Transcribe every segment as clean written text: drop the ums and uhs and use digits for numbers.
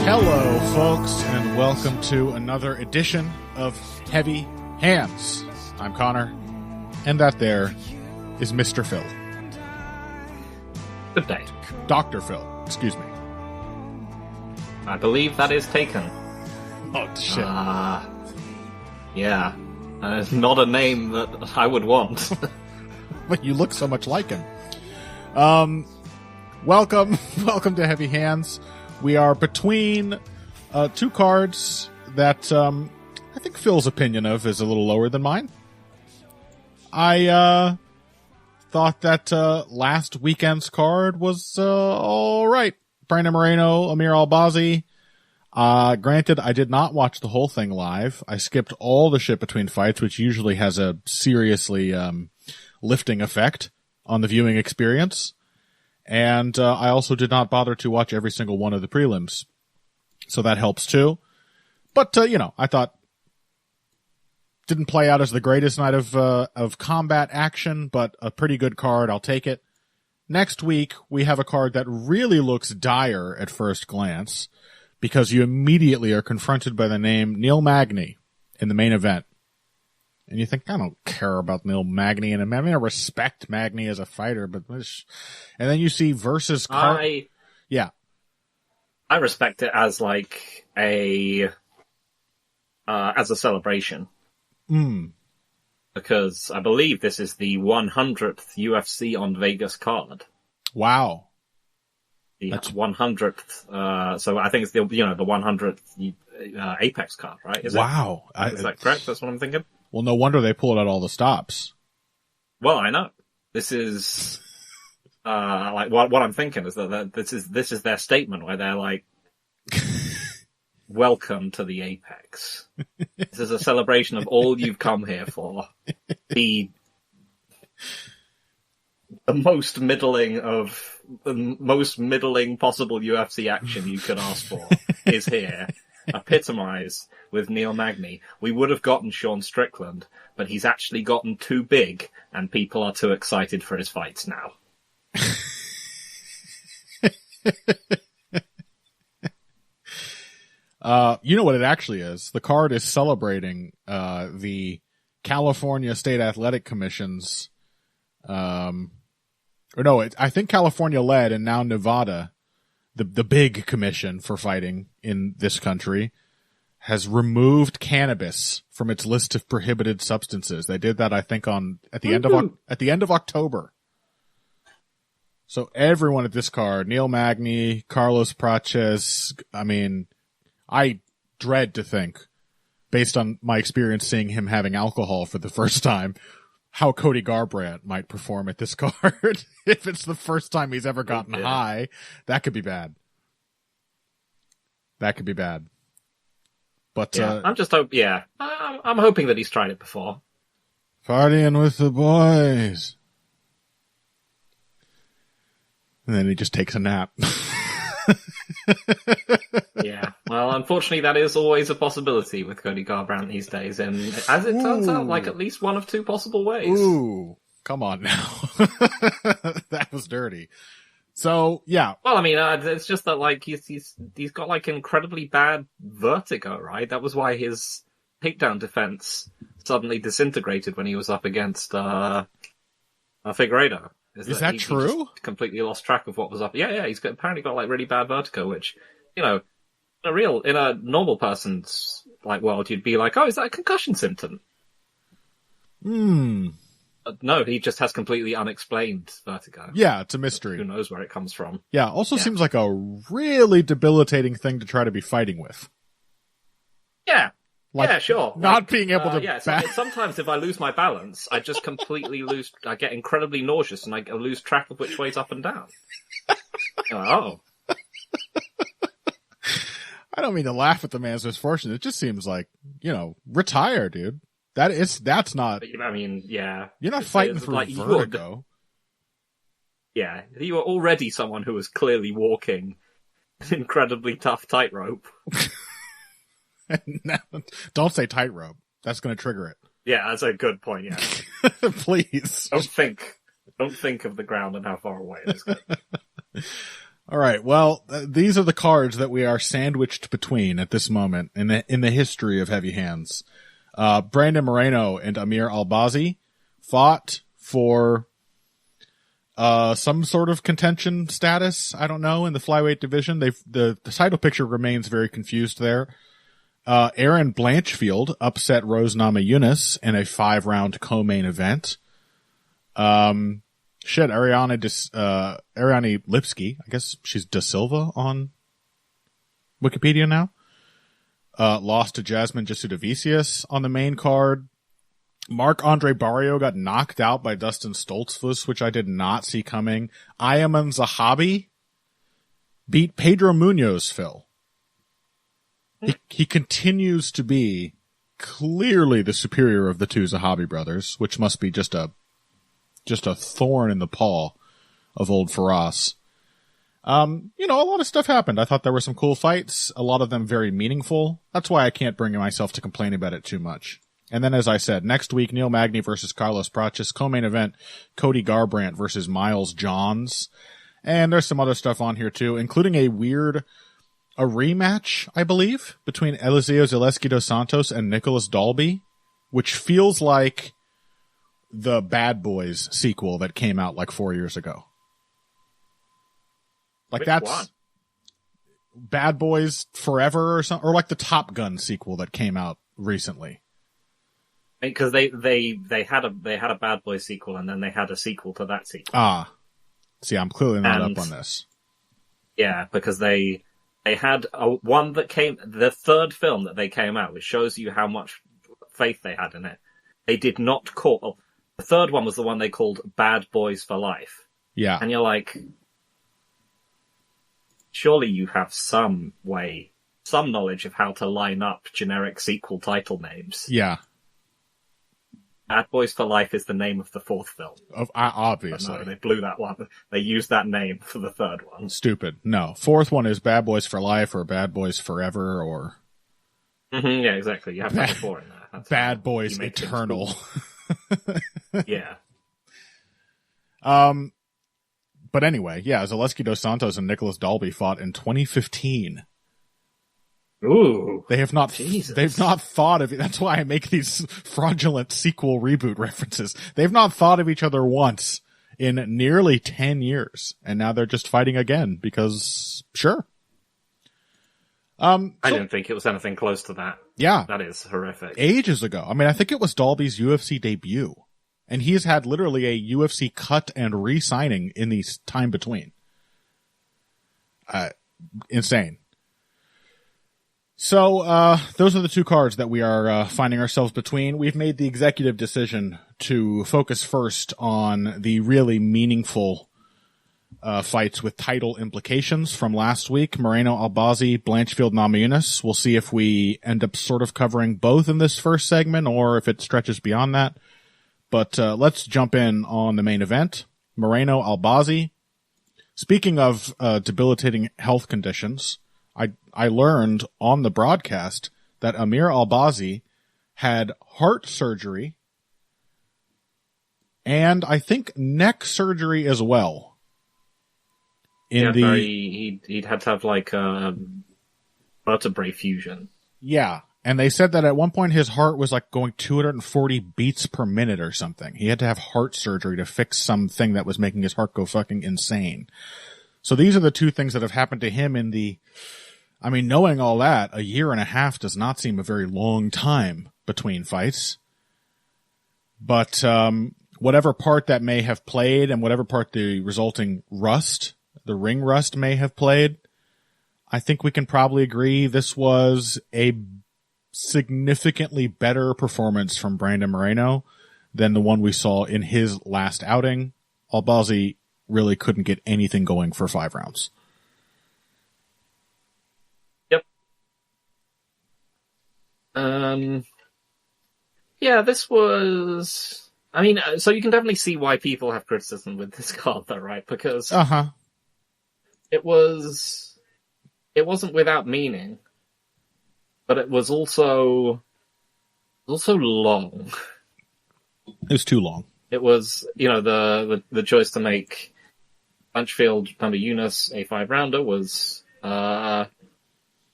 Hello, folks, and welcome to another edition of Heavy Hands. I'm Connor, and that there is Mr. Phil. Good day. Dr. Phil, excuse me. I believe that is taken. Oh, shit. Yeah. It's not a name that I would want. But you look so much like him. Welcome to Heavy Hands. We are between two cards that I think Phil's opinion of is a little lower than mine. I thought that last weekend's card was all right. Brandon Moreno, Amir Albazi. Granted, I did not watch the whole thing live. I skipped all the shit between fights, which usually has a seriously lifting effect on the viewing experience. And I also did not bother to watch every single one of the prelims. So that helps too. But, I thought didn't play out as the greatest night of combat action, but a pretty good card. I'll take it. Next week, we have a card that really looks dire at first glance because you immediately are confronted by the name Neil Magny in the main event. And you think, I don't care about Neil Magny. And I respect Magny as a fighter, but and then you see versus yeah. I respect it as like as a celebration. Because I believe this is the 100th UFC on Vegas card. Wow. That's 100th. So I think it's the 100th Apex card, right? Wow. Is that correct? That's what I'm thinking. Well, no wonder they pulled out all the stops. Well, I know. This is like what I'm thinking is that this is their statement where they're like, "Welcome to the Apex. This is a celebration of all you've come here for. The most middling possible UFC action you could ask for is here." Epitomized with Neil Magny. We would have gotten Sean Strickland, but he's actually gotten too big, and people are too excited for his fights now. You know what it actually is? The card is celebrating the California State Athletic Commission's, I think California led, and now Nevada, the big commission for fighting in this country, has removed cannabis from its list of prohibited substances. They did that, I think, at the end of October. So everyone at this card, Neil Magny, Carlos Praches, I dread to think, based on my experience seeing him having alcohol for the first time, how Cody Garbrandt might perform at this card. If it's the first time he's ever gotten high, that could be bad. But I'm hoping that he's tried it before. Partying with the boys. And then he just takes a nap. Yeah. Well, unfortunately, that is always a possibility with Cody Garbrandt these days, and as it turns out, like at least one of two possible ways. Ooh, come on now. That was dirty. So, yeah. Well, it's just that, like, he's got, like, incredibly bad vertigo, right? That was why his takedown defense suddenly disintegrated when he was up against Figueiredo. Is that true? He just completely lost track of what was up. Yeah, he's apparently got, like, really bad vertigo, which, in a normal person's, like, world, you'd be like, oh, is that a concussion symptom? No, he just has completely unexplained vertigo. Yeah, it's a mystery. Who knows where it comes from. Yeah, also seems like a really debilitating thing to try to be fighting with. Yeah. Like, yeah, sure. Not being able to... Sometimes if I lose my balance, I just completely I get incredibly nauseous and I lose track of which way's up and down. Oh. I don't mean to laugh at the man's misfortune. It just seems like, retire, dude. That's not... yeah. You're not fighting for like vertigo. Yeah. You were already someone who was clearly walking an incredibly tough tightrope. No, don't say tightrope. That's going to trigger it. Yeah, that's a good point, yeah. Please. Don't think of the ground and how far away it is. All right. Well, these are the cards that we are sandwiched between at this moment in the history of Heavy Hands. Brandon Moreno and Amir Albazi fought for some sort of contention status. I don't know, in the flyweight division. The title picture remains very confused there. Aaron Blanchfield upset Rose Namajunas in a 5-round co-main event. Ariane Lipsky, I guess she's Da Silva on Wikipedia now, lost to Jasmine Jasudavicius on the main card. Marc-Andre Barrio got knocked out by Dustin Stoltzfus, which I did not see coming. Ayman Zahabi beat Pedro Munoz, Phil. He continues to be clearly the superior of the two Zahabi brothers, which must be just a thorn in the paw of old Faraz. A lot of stuff happened. I thought there were some cool fights, a lot of them very meaningful. That's why I can't bring myself to complain about it too much. And then, as I said, next week, Neil Magny versus Carlos Prates, co-main event, Cody Garbrandt versus Miles Johns. And there's some other stuff on here too, including a rematch, I believe, between Eliseo Zaleski dos Santos and Nicholas Dalby, which feels like the Bad Boys sequel that came out like 4 years ago. Like, that's one? Bad Boys Forever or something, or like the Top Gun sequel that came out recently. Because they had a Bad Boys sequel, and then they had a sequel to that sequel. See, I'm clearly not up on this. Yeah, because they had one that the third film that they came out, which shows you how much faith they had in it. They did not call. The third one was the one they called Bad Boys for Life. Yeah. And you're like, surely you have some knowledge of how to line up generic sequel title names. Yeah. Bad Boys for Life is the name of the fourth film. Obviously. No, they blew that one. They used that name for the third one. Stupid. No. Fourth one is Bad Boys for Life or Bad Boys Forever or... Mm-hmm, yeah, exactly. You have that before in there. That's Bad Boys Eternal. Yeah. But anyway, yeah, Zaleski dos Santos and Nicholas Dalby fought in 2015. Ooh. They've not thought of it. That's why I make these fraudulent sequel reboot references. They've not thought of each other once in nearly 10 years. And now they're just fighting again because, sure. I didn't think it was anything close to that. Yeah. That is horrific. Ages ago. I mean, I think it was Dalby's UFC debut. And he's had literally a UFC cut and re-signing in the time between. Insane. So, those are the two cards that we are finding ourselves between. We've made the executive decision to focus first on the really meaningful fights with title implications from last week. Moreno, Albazi, Blanchfield, Namajunas. We'll see if we end up sort of covering both in this first segment or if it stretches beyond that. But let's jump in on the main event. Moreno, Albazi. Speaking of debilitating health conditions, I learned on the broadcast that Amir Albazi had heart surgery and I think neck surgery as well. He'd had to have like vertebrae fusion. Yeah. And they said that at one point his heart was like going 240 beats per minute or something. He had to have heart surgery to fix something that was making his heart go fucking insane. So these are the two things that have happened to him knowing all that, 1.5 years does not seem a very long time between fights. But whatever part that may have played and whatever part the resulting rust, the ring rust may have played, I think we can probably agree this was a significantly better performance from Brandon Moreno than the one we saw in his last outing. Albazi really couldn't get anything going for 5 rounds. Yeah, this was... so you can definitely see why people have criticism with this card, though, right? Because it wasn't without meaning, but it was also long. It was too long. It was, the choice to make Blanchfield Namajunas, a 5-rounder, was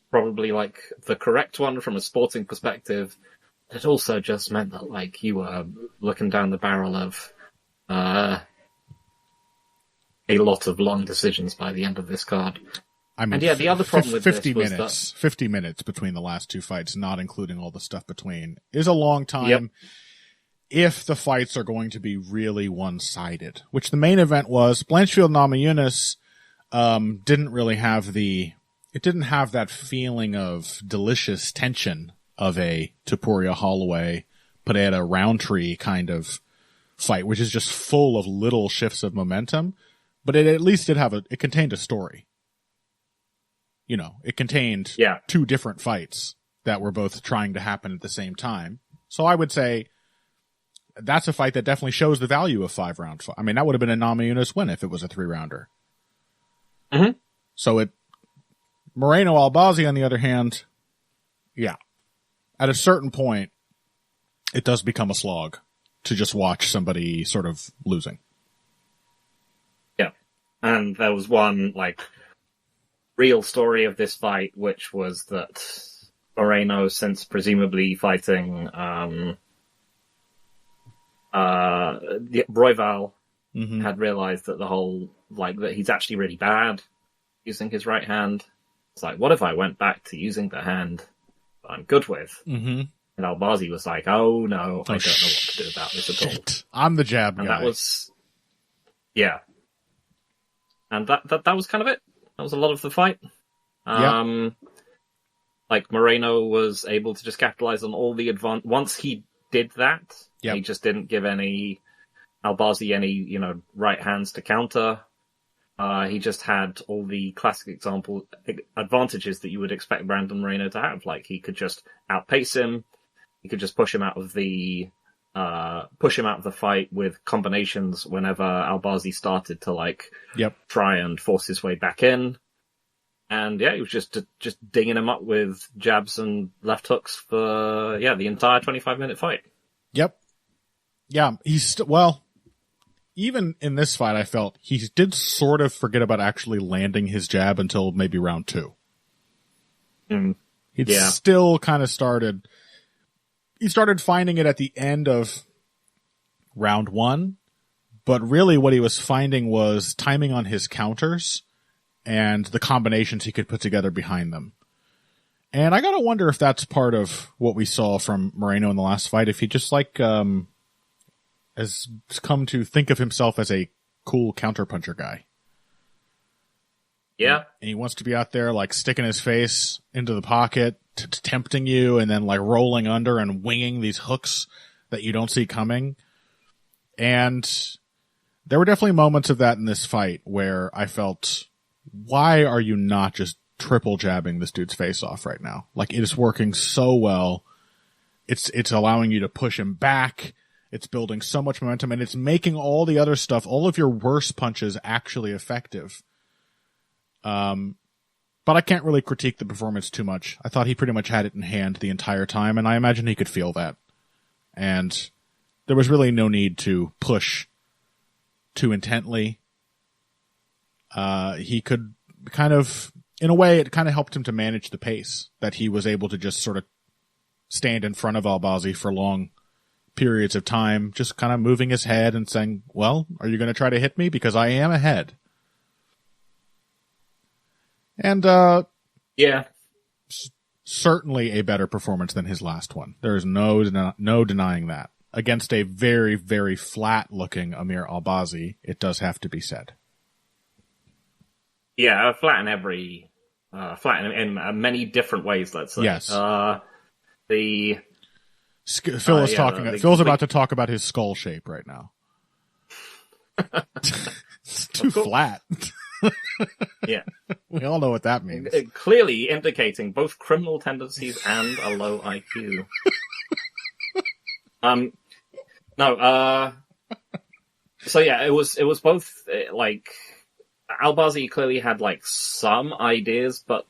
probably like the correct one from a sporting perspective. It also just meant that like you were looking down the barrel of a lot of long decisions by the end of this card. I mean, and yeah, the other problem with 50 this minutes, was that 50 minutes between the last two fights, not including all the stuff between, is a long time. Yep. If the fights are going to be really one-sided, which the main event was. Blanchfield Namajunas didn't really have it didn't have that feeling of delicious tension of a Topuria Holloway, Pineda Roundtree kind of fight, which is just full of little shifts of momentum, but it at least did it contained a story. You know, it contained two different fights that were both trying to happen at the same time. So I would say that's a fight that definitely shows the value of 5-round fight. I mean, that would have been a Namajunas win if it was a 3-rounder. Mm-hmm. So Moreno Albazi, on the other hand, at a certain point, it does become a slog to just watch somebody sort of losing. Yeah. And there was one, like, real story of this fight, which was that Moreno, since presumably fighting Royval, had realized that that he's actually really bad using his right hand. It's like, what if I went back to using the hand that I'm good with? Mm-hmm. And Albazi was like, oh no, I don't know what to do about this at all. I'm the jab and guy. That was, and that was kind of it. That was a lot of the fight. Like, Moreno was able to just capitalize on all the once he did that, he just didn't give Albazi any, right hands to counter. He just had all the classic advantages that you would expect Brandon Moreno to have. Like, he could just outpace him. He could just push him out of the fight with combinations whenever Albazi started to try and force his way back in. And he was just dinging him up with jabs and left hooks for the entire 25-minute fight. Yep. Yeah, even in this fight, I felt he did sort of forget about actually landing his jab until maybe round 2. He'd still kind of started. He started finding it at the end of round 1, but really what he was finding was timing on his counters and the combinations he could put together behind them. And I gotta wonder if that's part of what we saw from Moreno in the last fight, if he just has come to think of himself as a cool counterpuncher guy. Yeah. And he wants to be out there sticking his face into the pocket, tempting you, and then rolling under and winging these hooks that you don't see coming. And there were definitely moments of that in this fight where I felt, why are you not just triple jabbing this dude's face off right now? Like, it is working so well. It's allowing you to push him back. It's building so much momentum, and it's making all the other stuff, all of your worst punches, actually effective. But I can't really critique the performance too much. I thought he pretty much had it in hand the entire time, and I imagine he could feel that. And there was really no need to push too intently. He could kind of, in a way, it kind of helped him to manage the pace, that he was able to just sort of stand in front of Albazi for long periods of time, just kind of moving his head and saying, well, are you going to try to hit me? Because I am ahead. And, certainly a better performance than his last one. There is no denying that. Against a very, very flat-looking Amir Albazi, it does have to be said. Yeah, flat in many different ways, let's say. Yes. Phil is talking. Phil's about to talk about his skull shape right now. It's too flat. Yeah. We all know what that means. Clearly indicating both criminal tendencies and a low IQ. So yeah, it was both, Albazi clearly had, some ideas, but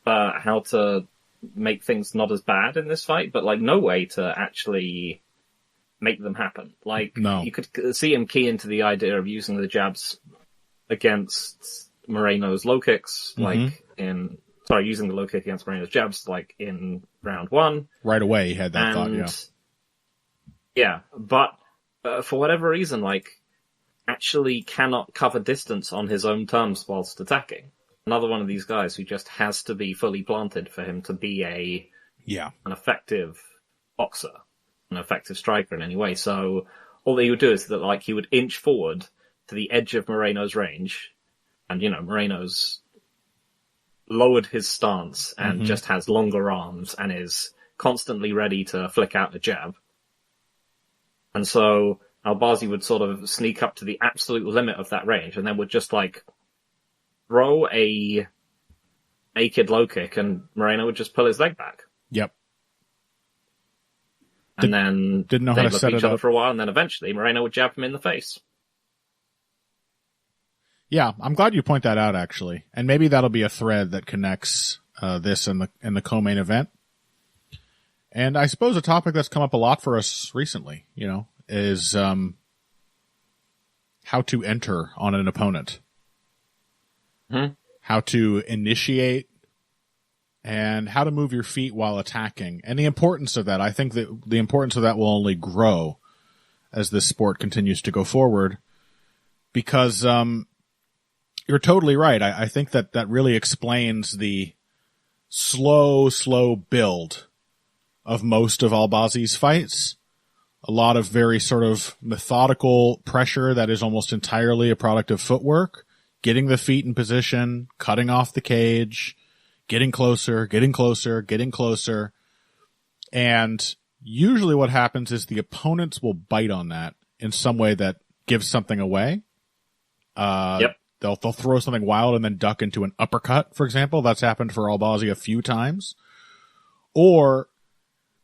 how to make things not as bad in this fight, but, no way to actually make them happen. No. You could see him key into the idea of using the jabs against Moreno's low kicks, using the low kick against Moreno's jabs, like in round 1. Right away, he had that thought, yeah. Yeah, but for whatever reason, like, actually cannot cover distance on his own terms whilst attacking. Another one of these guys who just has to be fully planted for him to be an effective boxer, an effective striker in any way. So all that he would do is that, like, he would inch forward to the edge of Moreno's range, and, you know, Moreno's lowered his stance and just has longer arms and is constantly ready to flick out the jab. And so Albazi would sort of sneak up to the absolute limit of that range and then would just, like, throw a naked low kick and Moreno would just pull his leg back. Yep. And then didn't know how to set each it other up for a while, and then eventually Moreno would jab him in the face. Yeah, I'm glad you point that out, actually. And maybe that'll be a thread that connects this and the co-main event. And I suppose a topic that's come up a lot for us recently, you know, is how to enter on an opponent. How to initiate and how to move your feet while attacking. And the importance of that, I think that the importance of that will only grow as this sport continues to go forward. Because you're totally right. I think that really explains the slow build of most of Albazi's fights. A lot of very sort of methodical pressure that is almost entirely a product of footwork, getting the feet in position, cutting off the cage, getting closer. And usually what happens is the opponents will bite on that in some way that gives something away. They'll throw something wild and then duck into an uppercut, for example. That's happened for Albazi a few times. Or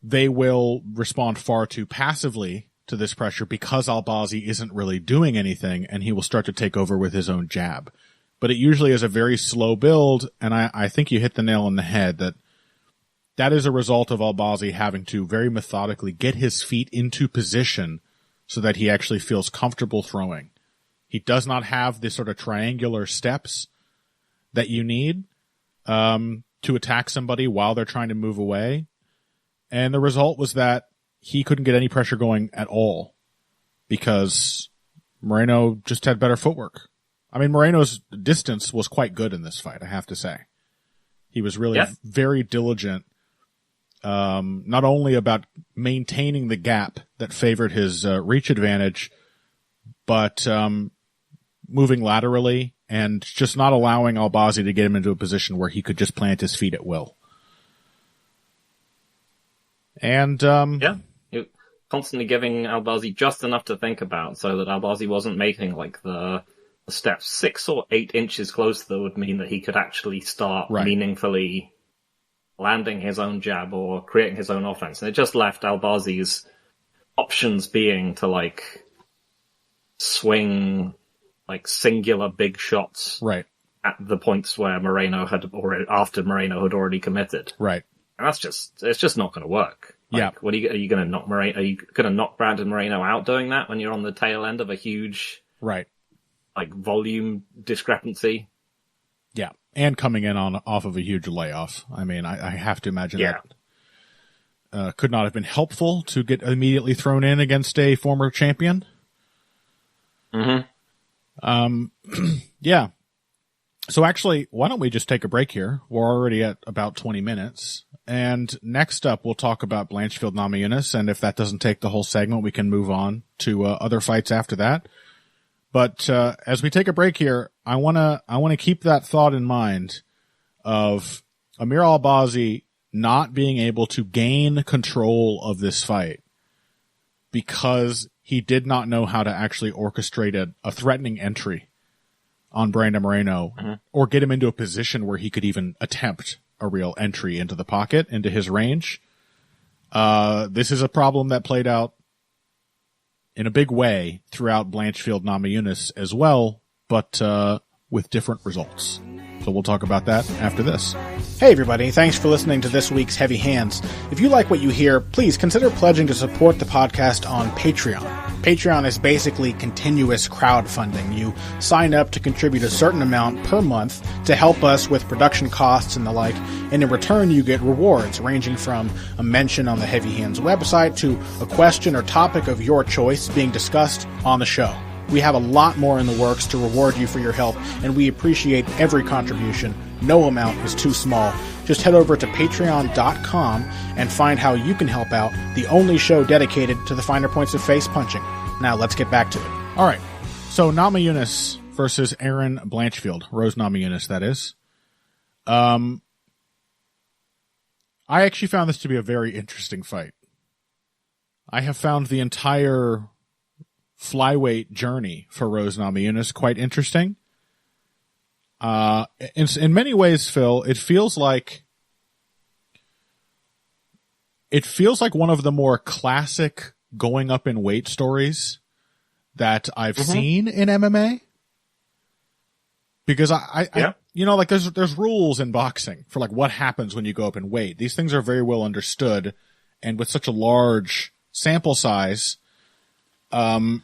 they will respond far too passively to this pressure because Albazi isn't really doing anything, and he will start to take over with his own jab. But it usually is a very slow build, and I think you hit the nail on the head that is a result of Albazi having to very methodically get his feet into position so that he actually feels comfortable throwing. He does not have the sort of triangular steps that you need to attack somebody while they're trying to move away. And the result was that he couldn't get any pressure going at all because Moreno just had better footwork. I mean, Moreno's distance was quite good in this fight, I have to say. He was really very diligent, not only about maintaining the gap that favored his reach advantage, but moving laterally and just not allowing Albazi to get him into a position where he could just plant his feet at will. And constantly giving Albazi just enough to think about so that Albazi wasn't making like the steps 6 or 8 inches closer that would mean that he could actually start meaningfully landing his own jab or creating his own offense. And it just left Albazi's options being to like swing like singular big shots at the points where Moreno had already, after Moreno had already committed. Right. And it's just not going to work. Like, what are you going to knock Moreno? Are you going to knock Brandon Moreno out doing that when you're on the tail end of a huge, like volume discrepancy? Yeah. And coming in off of a huge layoff. I mean, I have to imagine that could not have been helpful to get immediately thrown in against a former champion. Yeah. So actually, why don't we just take a break here? We're already at about 20 minutes. And next up, we'll talk about Blanchfield Namajunas. And if that doesn't take the whole segment, we can move on to other fights after that. But as we take a break here, I want to keep that thought in mind of Amir Albazi not being able to gain control of this fight because he did not know how to actually orchestrate a threatening entry on Brandon Moreno or get him into a position where he could even attempt a real entry into the pocket, into his range. This is a problem that played out in a big way throughout Blanchfield Namajunas as well, but with different results. So we'll talk about that after this. Hey everybody, thanks for listening to this week's Heavy Hands. If you like what you hear, please consider pledging to support the podcast on Patreon. Patreon is basically continuous crowdfunding. You sign up to contribute a certain amount per month to help us with production costs and the like, and in return you get rewards ranging from a mention on the Heavy Hands website to a question or topic of your choice being discussed on the show. We have a lot more in the works to reward you for your help, and we appreciate every contribution. No amount is too small. Just head over to patreon.com and find how you can help out, the only show dedicated to the finer points of face punching. Now let's get back to it. All right. So Namajunas versus Aaron Blanchfield. Rose Namajunas, that is. I actually found this to be a very interesting fight. I have found the entire flyweight journey for Rose Namajunas quite interesting. In many ways, Phil, it feels like one of the more classic going up in weight stories that I've seen in MMA. Because I like there's rules in boxing for like what happens when you go up in weight. These things are very well understood, and with such a large sample size, the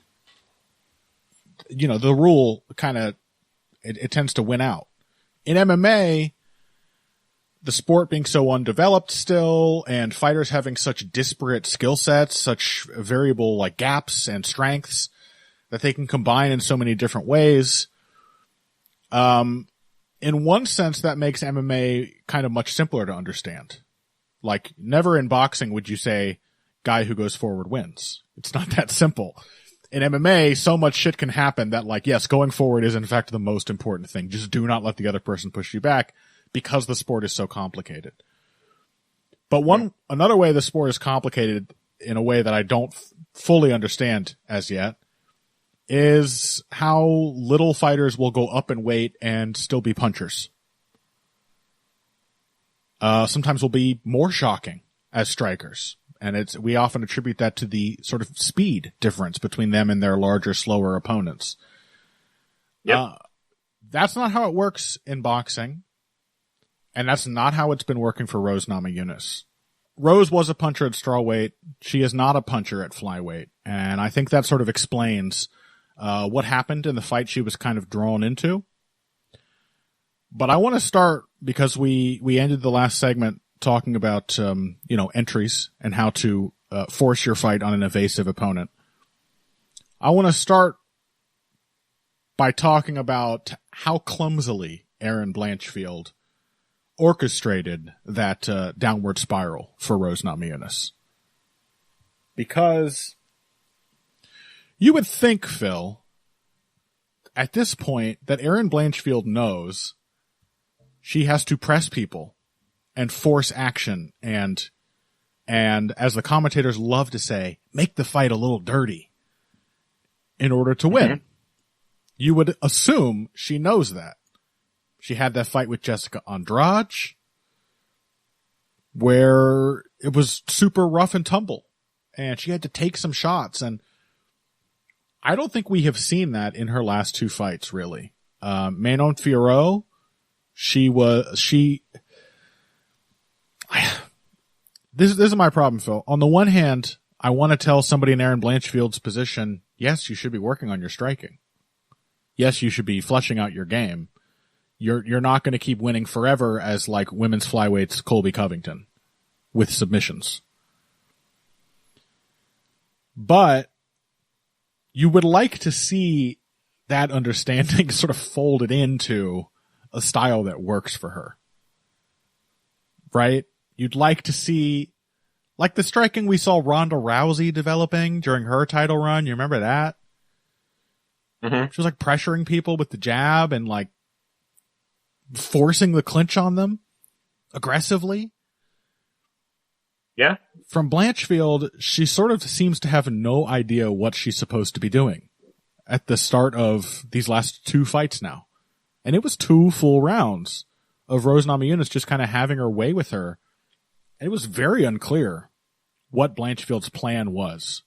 rule kind of it tends to win out. In MMA, the sport being so undeveloped still, and fighters having such disparate skill sets, such variable like gaps and strengths that they can combine in so many different ways. In one sense, that makes MMA kind of much simpler to understand. Like, never in boxing would you say, guy who goes forward wins. It's not that simple. In MMA, so much shit can happen that, like, yes, going forward is in fact the most important thing. Just do not let the other person push you back because the sport is so complicated. But another way the sport is complicated in a way that I don't fully understand as yet is how little fighters will go up in weight and still be punchers. Sometimes will be more shocking as strikers. And we often attribute that to the sort of speed difference between them and their larger, slower opponents. Yep. That's not how it works in boxing. And that's not how it's been working for Rose Namajunas. Rose was a puncher at strawweight. She is not a puncher at flyweight. And I think that sort of explains what happened in the fight she was kind of drawn into. But I want to start because we ended the last segment talking about, entries and how to force your fight on an evasive opponent. I want to start by talking about how clumsily Aaron Blanchfield orchestrated that downward spiral for Rose Namajunas. Because you would think, Phil, at this point that Aaron Blanchfield knows she has to press people and force action and as the commentators love to say, make the fight a little dirty in order to win. Mm-hmm. You would assume she knows that. She had that fight with Jessica Andrade where it was super rough and tumble and she had to take some shots, and I don't think we have seen that in her last two fights, really. Manon Fiorot, this is my problem, Phil. On the one hand, I want to tell somebody in Aaron Blanchfield's position, yes, you should be working on your striking. Yes, you should be fleshing out your game. You're not going to keep winning forever as like women's flyweights Colby Covington with submissions. But you would like to see that understanding sort of folded into a style that works for her. Right? You'd like to see, like the striking we saw Ronda Rousey developing during her title run. You remember that? Mm-hmm. She was like pressuring people with the jab and like forcing the clinch on them aggressively. Yeah. From Blanchfield, she sort of seems to have no idea what she's supposed to be doing at the start of these last two fights now. And it was 2 full rounds of Rose Namajunas just kind of having her way with her. And it was very unclear what Blanchfield's plan was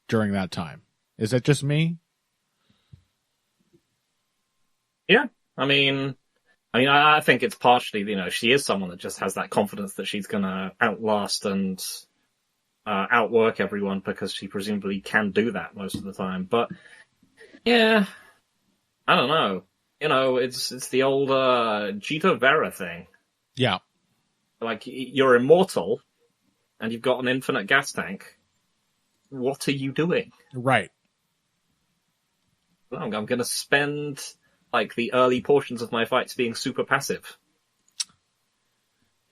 during that time. Is that just me? Yeah. I mean, I think it's partially, she is someone that just has that confidence that she's going to outlast and outwork everyone because she presumably can do that most of the time. But yeah, I don't know. You know, it's the old Gita Vera thing. Yeah. Like, you're immortal, and you've got an infinite gas tank. What are you doing? Right. I'm going to spend, like, the early portions of my fights being super passive.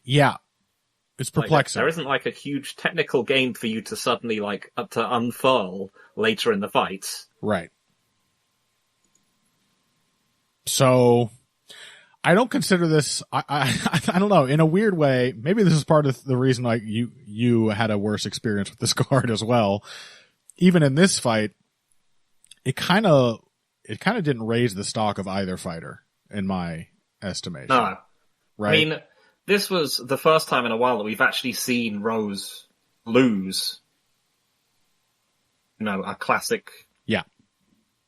Yeah. It's perplexing. Like, there isn't, like, a huge technical game for you to suddenly, like, to unfurl later in the fight. Right. So, I don't consider this, I don't know, in a weird way, maybe this is part of the reason like you had a worse experience with this card as well. Even in this fight, it kind of didn't raise the stock of either fighter, in my estimation. No. Right? I mean, this was the first time in a while that we've actually seen Rose lose, you know, a classic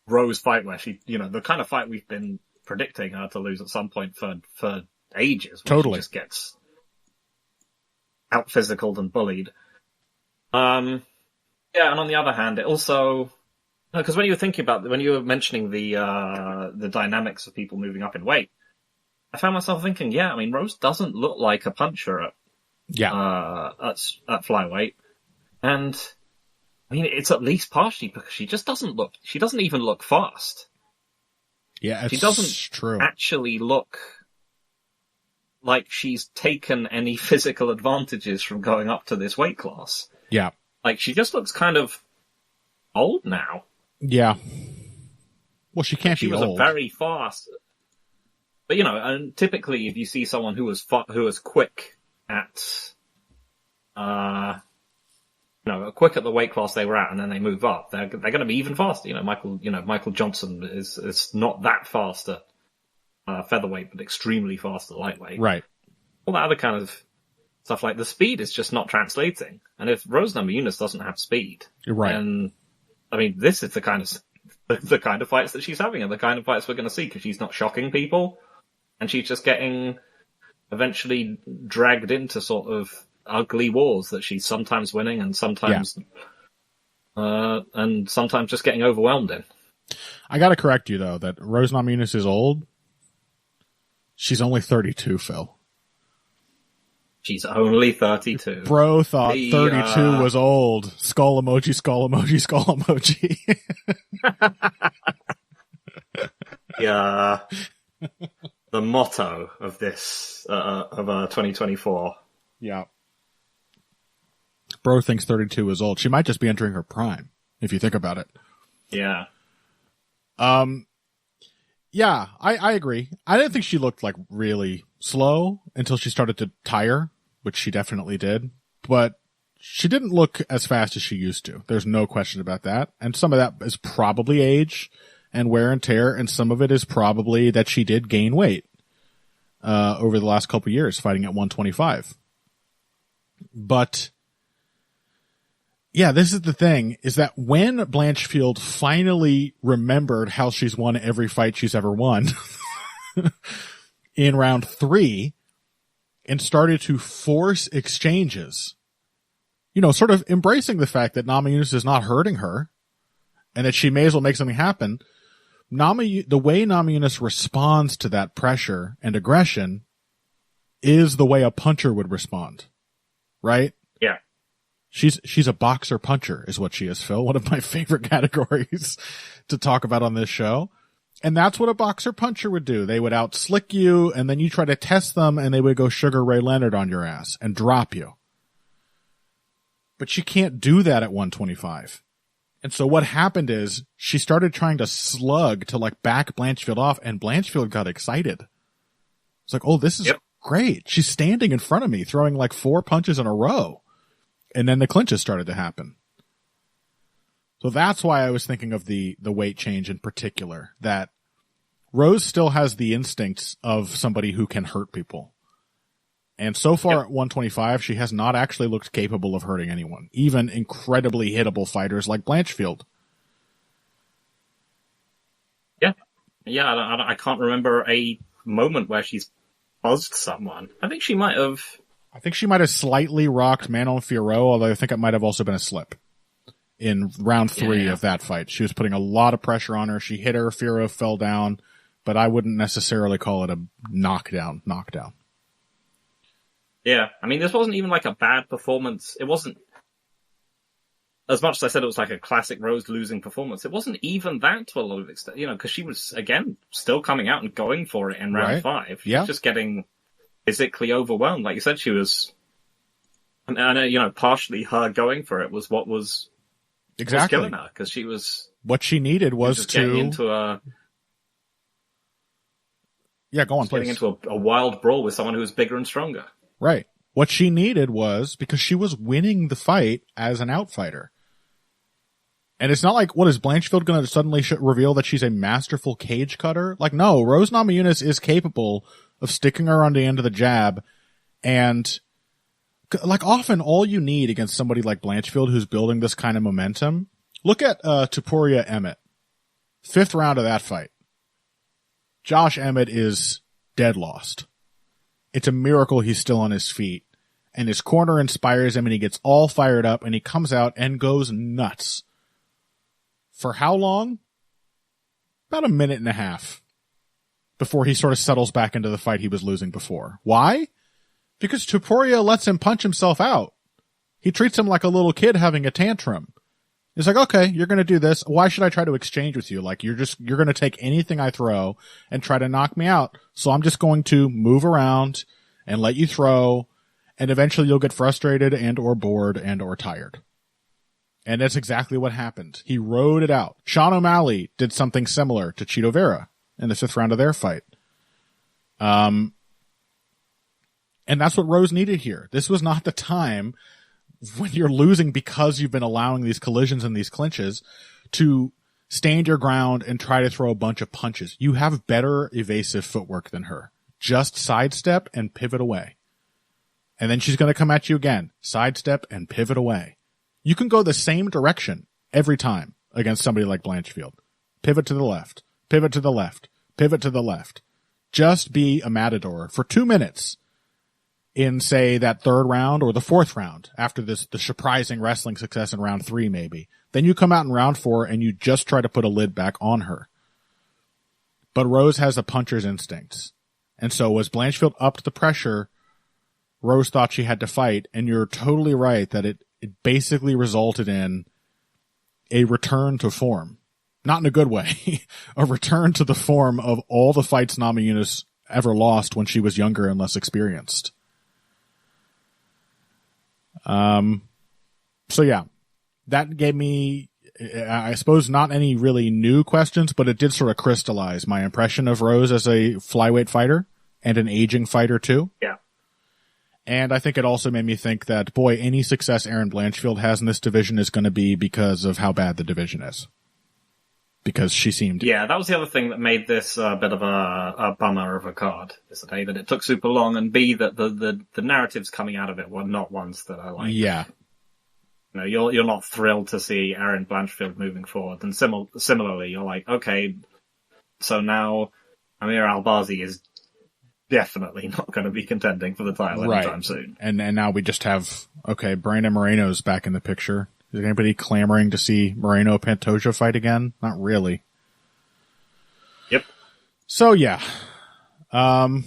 Rose fight where she, you know, the kind of fight we've been predicting her to lose at some point for ages. Totally. She just gets out-physicaled and bullied. Yeah, and on the other hand, it also... Because when you were mentioning the dynamics of people moving up in weight, I found myself thinking, yeah, I mean, Rose doesn't look like a puncher at flyweight. And, I mean, it's at least partially because she doesn't even look fast. Yeah, she doesn't actually look like she's taken any physical advantages from going up to this weight class. Yeah. Like, she just looks kind of old now. Yeah. Well, she can't be old. She was a very fast... But, you know, and typically if you see someone who was quick at... quick at the weight class they were at, and then they move up, they're going to be even faster. Michael Johnson is not that fast at featherweight, but extremely fast at lightweight. Right. All that other kind of stuff, like the speed is just not translating. And if Rose Namajunas doesn't have speed, right. then I mean, this is the kind of fights that she's having, and the kind of fights we're going to see, because she's not shocking people, and she's just getting eventually dragged into sort of ugly wars that she's sometimes winning and sometimes just getting overwhelmed in. I got to correct you though that Rose Namajunas is old. She's only 32, Phil. She's only 32. Bro thought 32 was old. Skull emoji, skull emoji, skull emoji. Yeah. The motto of this of 2024. Yeah. Bro thinks 32 is old. She might just be entering her prime, if you think about it. Yeah. Yeah, I agree. I didn't think she looked like really slow until she started to tire, which she definitely did. But she didn't look as fast as she used to. There's no question about that. And some of that is probably age and wear and tear, and some of it is probably that she did gain weight over the last couple of years fighting at 125. But yeah, this is the thing, is that when Blanchfield finally remembered how she's won every fight she's ever won in round 3 and started to force exchanges, sort of embracing the fact that Namajunas is not hurting her and that she may as well make something happen, the way Namajunas responds to that pressure and aggression is the way a puncher would respond, right? Yeah. She's a boxer puncher is what she is, Phil. One of my favorite categories to talk about on this show. And that's what a boxer puncher would do. They would out slick you, and then you try to test them, and they would go Sugar Ray Leonard on your ass and drop you. But she can't do that at 125. And so what happened is she started trying to slug to back Blanchfield off, and Blanchfield got excited. It's like, oh, this is great. She's standing in front of me throwing 4 punches in a row. And then the clinches started to happen. So that's why I was thinking of the weight change in particular, that Rose still has the instincts of somebody who can hurt people. And so far at 125, she has not actually looked capable of hurting anyone, even incredibly hittable fighters like Blanchfield. Yeah. Yeah, I can't remember a moment where she's buzzed someone. I think she might have I think she might have slightly rocked Manon Fiorot, although I think it might have also been a slip in round 3 of that fight. She was putting a lot of pressure on her. She hit her. Fiorot fell down, but I wouldn't necessarily call it a knockdown. Yeah, I mean, this wasn't even like a bad performance. It wasn't, as much as I said it was like a classic Rose losing performance, it wasn't even that to a lot of extent, because she was, again, still coming out and going for it in round 5. She was just getting physically overwhelmed. Like you said, she was, and I know, partially her going for it was what was killing her, because she was... What she needed was to... getting into a... Yeah, go on, please. Getting into a wild brawl with someone who was bigger and stronger. Right. What she needed was, because she was winning the fight as an outfighter. And it's not like, what, is Blanchfield going to suddenly reveal that she's a masterful cage cutter? Like, no, Rose Namajunas is capable of sticking her on the end of the jab. And, like, often all you need against somebody like Blanchfield who's building this kind of momentum, look at Topuria Emmett. 5th round of that fight. Josh Emmett is dead lost. It's a miracle he's still on his feet. And his corner inspires him and he gets all fired up and he comes out and goes nuts. For how long? About a minute and a half. Before he sort of settles back into the fight he was losing before. Why? Because Topuria lets him punch himself out. He treats him like a little kid having a tantrum. He's like, okay, you're going to do this. Why should I try to exchange with you? Like, you're going to take anything I throw and try to knock me out. So I'm just going to move around and let you throw. And eventually you'll get frustrated and or bored and or tired. And that's exactly what happened. He rode it out. Sean O'Malley did something similar to Chito Vera in the 5th round of their fight. And that's what Rose needed here. This was not the time when you're losing because you've been allowing these collisions and these clinches to stand your ground and try to throw a bunch of punches. You have better evasive footwork than her. Just sidestep and pivot away. And then she's going to come at you again. Sidestep and pivot away. You can go the same direction every time against somebody like Blanchfield. Pivot to the left. Pivot to the left. Pivot to the left. Just be a matador for 2 minutes in, say, that 3rd round or the 4th round after the surprising wrestling success in round 3 maybe. Then you come out in round 4 and you just try to put a lid back on her. But Rose has a puncher's instincts. And so as Blanchfield upped the pressure, Rose thought she had to fight, and you're totally right that it basically resulted in a return to form. Not in a good way. A return to the form of all the fights Namajunas ever lost when she was younger and less experienced. So yeah, that gave me, I suppose, not any really new questions, but it did sort of crystallize my impression of Rose as a flyweight fighter and an aging fighter too. Yeah. And I think it also made me think that, boy, any success Erin Blanchfield has in this division is going to be because of how bad the division is. Because she seemed... Yeah, that was the other thing that made this a bit of a bummer of a card, is that A, that it took super long, and B, that the narratives coming out of it were not ones that I like. Yeah. You're not thrilled to see Erin Blanchfield moving forward. And similarly, you're like, okay, so now Amir Albazi is definitely not going to be contending for the title anytime soon. And now we just have, okay, Brandon Moreno's back in the picture. Is anybody clamoring to see Moreno-Pantoja fight again? Not really. Yep. So, yeah. All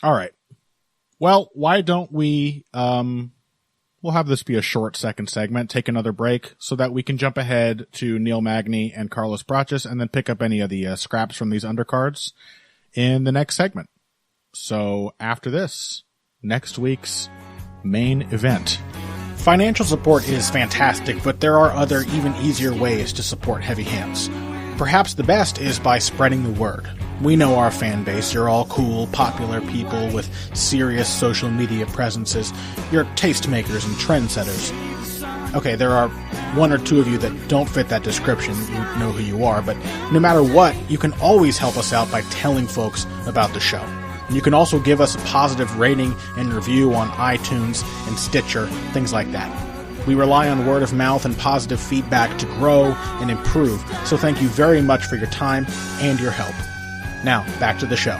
right. Well, why don't we, we'll have this be a short second segment, take another break so that we can jump ahead to Neil Magny and Carlos Bratches and then pick up any of the scraps from these undercards in the next segment. So after this, next week's main event. Financial support is fantastic, but there are other, even easier ways to support Heavy Hands. Perhaps the best is by spreading the word. We know our fan base. You're all cool, popular people with serious social media presences. You're tastemakers and trendsetters. Okay, there are one or two of you that don't fit that description. You know who you are, but no matter what, you can always help us out by telling folks about the show. You can also give us a positive rating and review on iTunes and Stitcher, things like that. We rely on word of mouth and positive feedback to grow and improve, so thank you very much for your time and your help. Now, back to the show.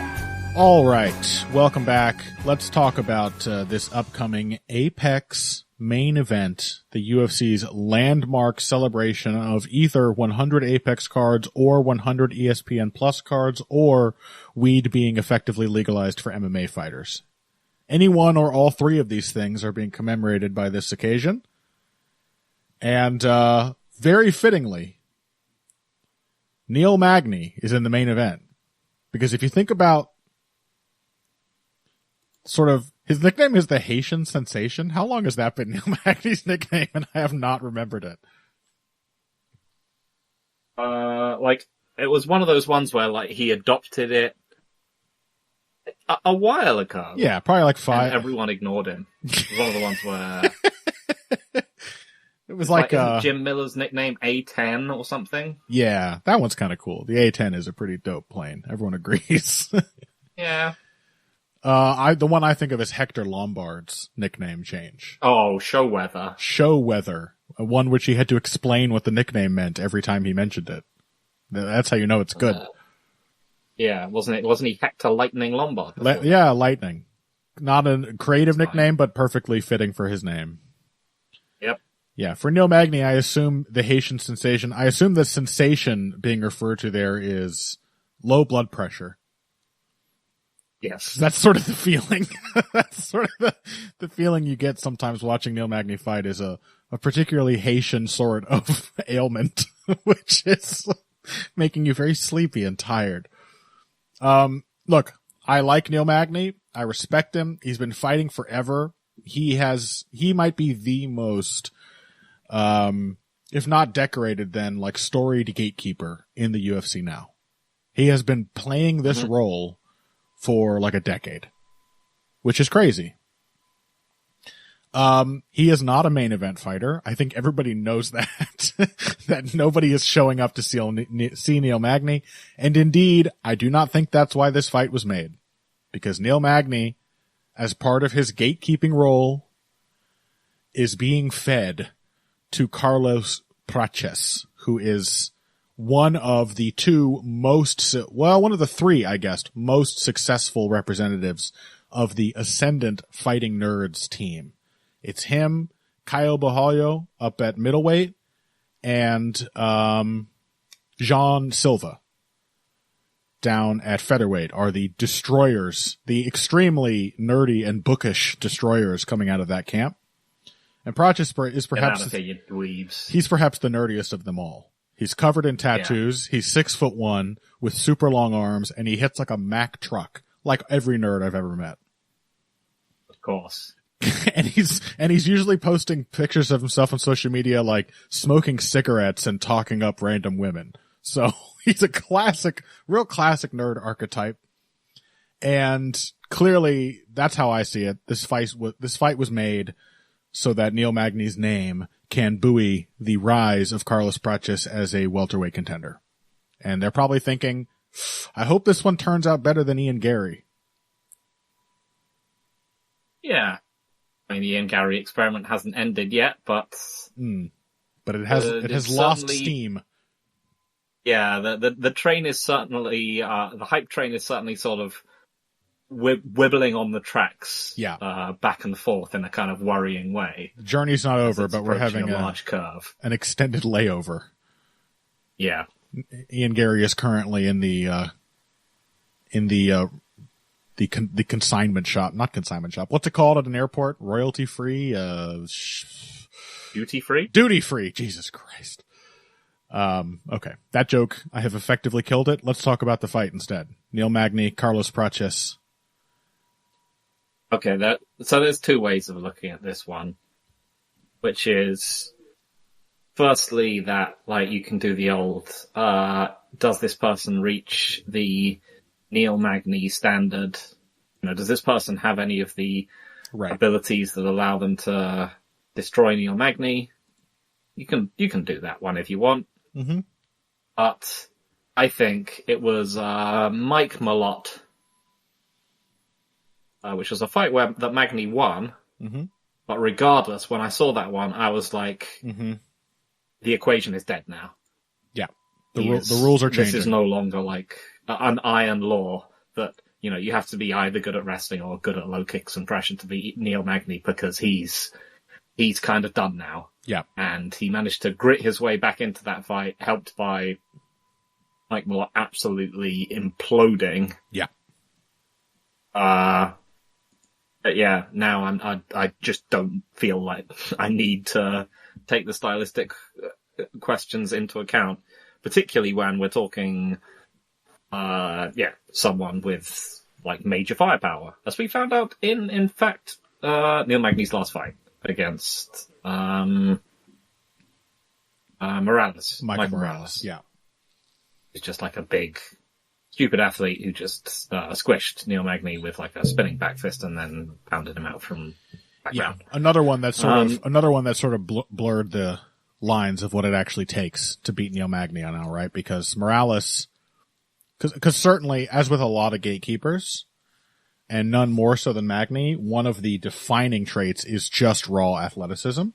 All right, welcome back. Let's talk about this upcoming Apex main event, the UFC's landmark celebration of either 100 Apex cards or 100 ESPN Plus cards, or weed being effectively legalized for MMA fighters. Any one or all three of these things are being commemorated by this occasion. And very fittingly, Neil Magny is in the main event. Because if you think about sort of, his nickname is the Haitian Sensation. How long has that been Neil Magny's nickname? And I have not remembered it. It was one of those ones where, like, he adopted it a while ago. Yeah, probably like 5. And everyone ignored him. It was one of the ones where... It was like isn't Jim Miller's nickname A10 or something? Yeah, that one's kind of cool. The A10 is a pretty dope plane. Everyone agrees. Yeah. The one I think of is Hector Lombard's nickname change. Oh, Showweather. Showweather. One which he had to explain what the nickname meant every time he mentioned it. That's how you know it's good. Yeah, wasn't he Hector Lightning Lombard? Yeah, Lightning. Not a creative nickname, but perfectly fitting for his name. Yep. Yeah, for Neil Magny, I assume the Haitian Sensation, I assume the sensation being referred to there is low blood pressure. Yes. That's sort of the feeling. That's sort of the feeling you get sometimes watching Neil Magny fight, is a particularly Haitian sort of ailment, which is making you very sleepy and tired. Look, I like Neil Magny. I respect him. He's been fighting forever. He might be the most, if not decorated, then like storied gatekeeper in the UFC now. He has been playing this role for like a decade, which is crazy. He is not a main event fighter. I think everybody knows that, that nobody is showing up to see Neil Magny. And indeed, I do not think that's why this fight was made, because Neil Magny, as part of his gatekeeping role, is being fed to Carlos Praches, who is one of the one of the three, I guess, most successful representatives of the Ascendant Fighting Nerds team. It's him, Caio Borralho up at middleweight, and Jean Silva down at featherweight are the destroyers, the extremely nerdy and bookish destroyers coming out of that camp. And Praches is perhaps he's perhaps the nerdiest of them all. He's covered in tattoos. Yeah. He's 6'1" with super long arms, and he hits like a Mack truck, like every nerd I've ever met. Of course. and he's usually posting pictures of himself on social media, like smoking cigarettes and talking up random women. So he's a real classic nerd archetype. And clearly, that's how I see it. This fight was made so that Neil Magny's name can buoy the rise of Carlos Praches as a welterweight contender. And they're probably thinking, I hope this one turns out better than Ian Gary. Yeah. I mean, the Ian Gary experiment hasn't ended yet, but... But it has lost steam. Yeah, the train is certainly, the hype train is certainly sort of wibbling on the tracks, back and forth in a kind of worrying way. The journey's not over, but we're having a large curve, an extended layover. Yeah, Ian Gary is currently in the consignment shop, not consignment shop. What's it called at an airport? Royalty free, duty free. Duty free. Jesus Christ. Okay, that joke, I have effectively killed it. Let's talk about the fight instead. Neil Magny, Carlos Praches. Okay, so there's two ways of looking at this one, which is, firstly, that, like, you can do the old, does this person reach the Neil Magny standard? You know, does this person have any of the abilities that allow them to destroy Neil Magny? You can do that one if you want. Mm-hmm. But I think it was Mike Malott, which was a fight that Magny won. Mm-hmm. But regardless, when I saw that one, I was like, the equation is dead now. Yeah, the rules are changing. This is no longer like an iron law that you have to be either good at wrestling or good at low kicks and pressure to beat Neil Magny, because he's kind of done now. Yeah. And he managed to grit his way back into that fight, helped by Mike Malott absolutely imploding. Yeah. But yeah, now I just don't feel like I need to take the stylistic questions into account, particularly when we're talking, someone with like major firepower, as we found out in fact, Neil Magny's last fight against Morales. Michael Morales. Yeah. He's just like a big, stupid athlete who just squished Neil Magny with like a spinning back fist and then pounded him out from background. Yeah. Another one that sort of blurred the lines of what it actually takes to beat Neil Magny now, right? Because Morales, because certainly, as with a lot of gatekeepers, and none more so than Magny, one of the defining traits is just raw athleticism.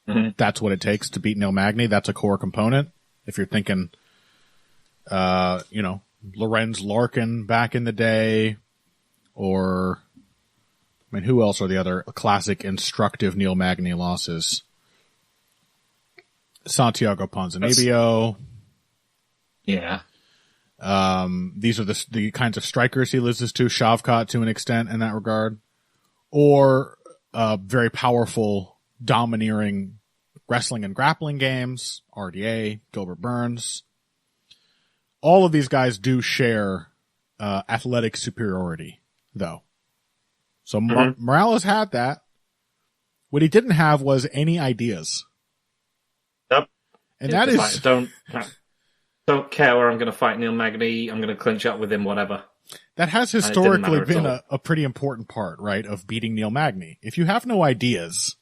Mm-hmm. That's what it takes to beat Neil Magny. That's a core component. If you're thinking, Lorenz Larkin back in the day, or, who else are the other classic instructive Neil Magny losses? Santiago Ponzinibbio. Yeah. These are the kinds of strikers he loses to, Shavkat to an extent in that regard, or very powerful, domineering wrestling and grappling games, RDA, Gilbert Burns. All of these guys do share athletic superiority, though. So Morales had that. What he didn't have was any ideas. Yep. And that is... Like, don't care where I'm going to fight Neil Magny. I'm going to clinch up with him, whatever. That has historically been a pretty important part, right, of beating Neil Magny. If you have no ideas,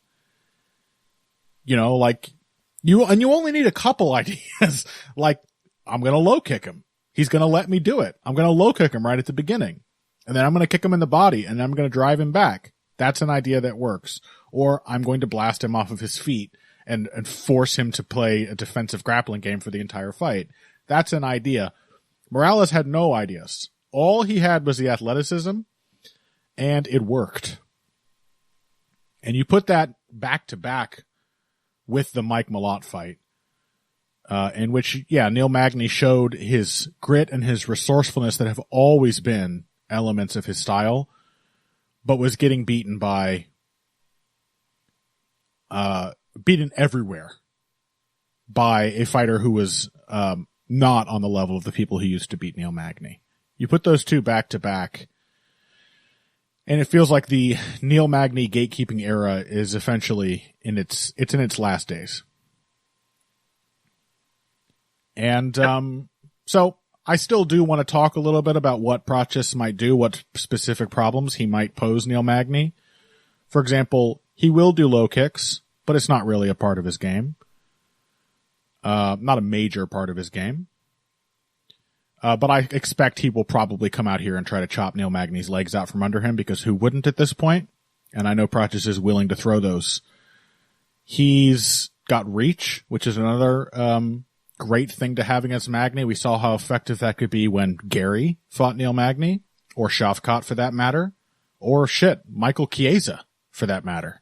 you only need a couple ideas. Like, I'm going to low kick him. He's going to let me do it. I'm going to low kick him right at the beginning. And then I'm going to kick him in the body and I'm going to drive him back. That's an idea that works. Or I'm going to blast him off of his feet and force him to play a defensive grappling game for the entire fight. That's an idea. Morales had no ideas. All he had was the athleticism, and it worked. And you put that back to back with the Mike Malott fight, in which, Neil Magny showed his grit and his resourcefulness that have always been elements of his style, but was getting beaten everywhere by a fighter who was not on the level of the people who used to beat Neil Magny. You put those two back to back, and it feels like the Neil Magny gatekeeping era is essentially in its last days. And so I still do want to talk a little bit about what Prochus might do, what specific problems he might pose Neil Magny. For example, he will do low kicks, but it's not really a part of his game. Not a major part of his game. But I expect he will probably come out here and try to chop Neil Magny's legs out from under him, because who wouldn't at this point? And I know Prochus is willing to throw those. He's got reach, which is another great thing to have against Magny. We saw how effective that could be when Gary fought Neil Magny, or Shavkat for that matter, or Michael Chiesa for that matter.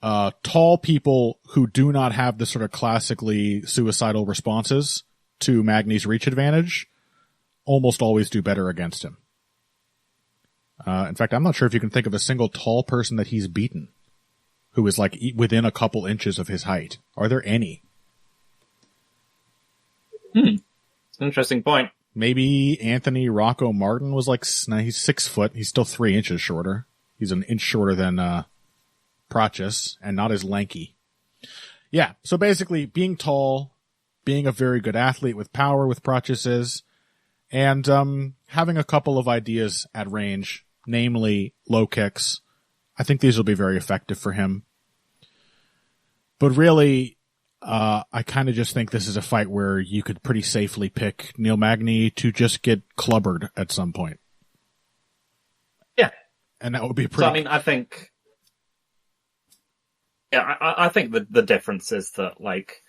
Tall people who do not have the sort of classically suicidal responses to Magny's reach advantage almost always do better against him. In fact, I'm not sure if you can think of a single tall person that he's beaten who is like within a couple inches of his height. Are there any? Interesting point. Maybe Anthony Rocco Martin was like, he's 6 foot. He's still 3 inches shorter. He's an inch shorter than, Prochus, and not as lanky. Yeah, so basically being tall, being a very good athlete with power with Prochus is, and having a couple of ideas at range, namely low kicks. I think these will be very effective for him. But really, I kind of just think this is a fight where you could pretty safely pick Neil Magny to just get clubbered at some point. Yeah. And that would be pretty... So, I mean, I think... Yeah, I think the difference is that, like,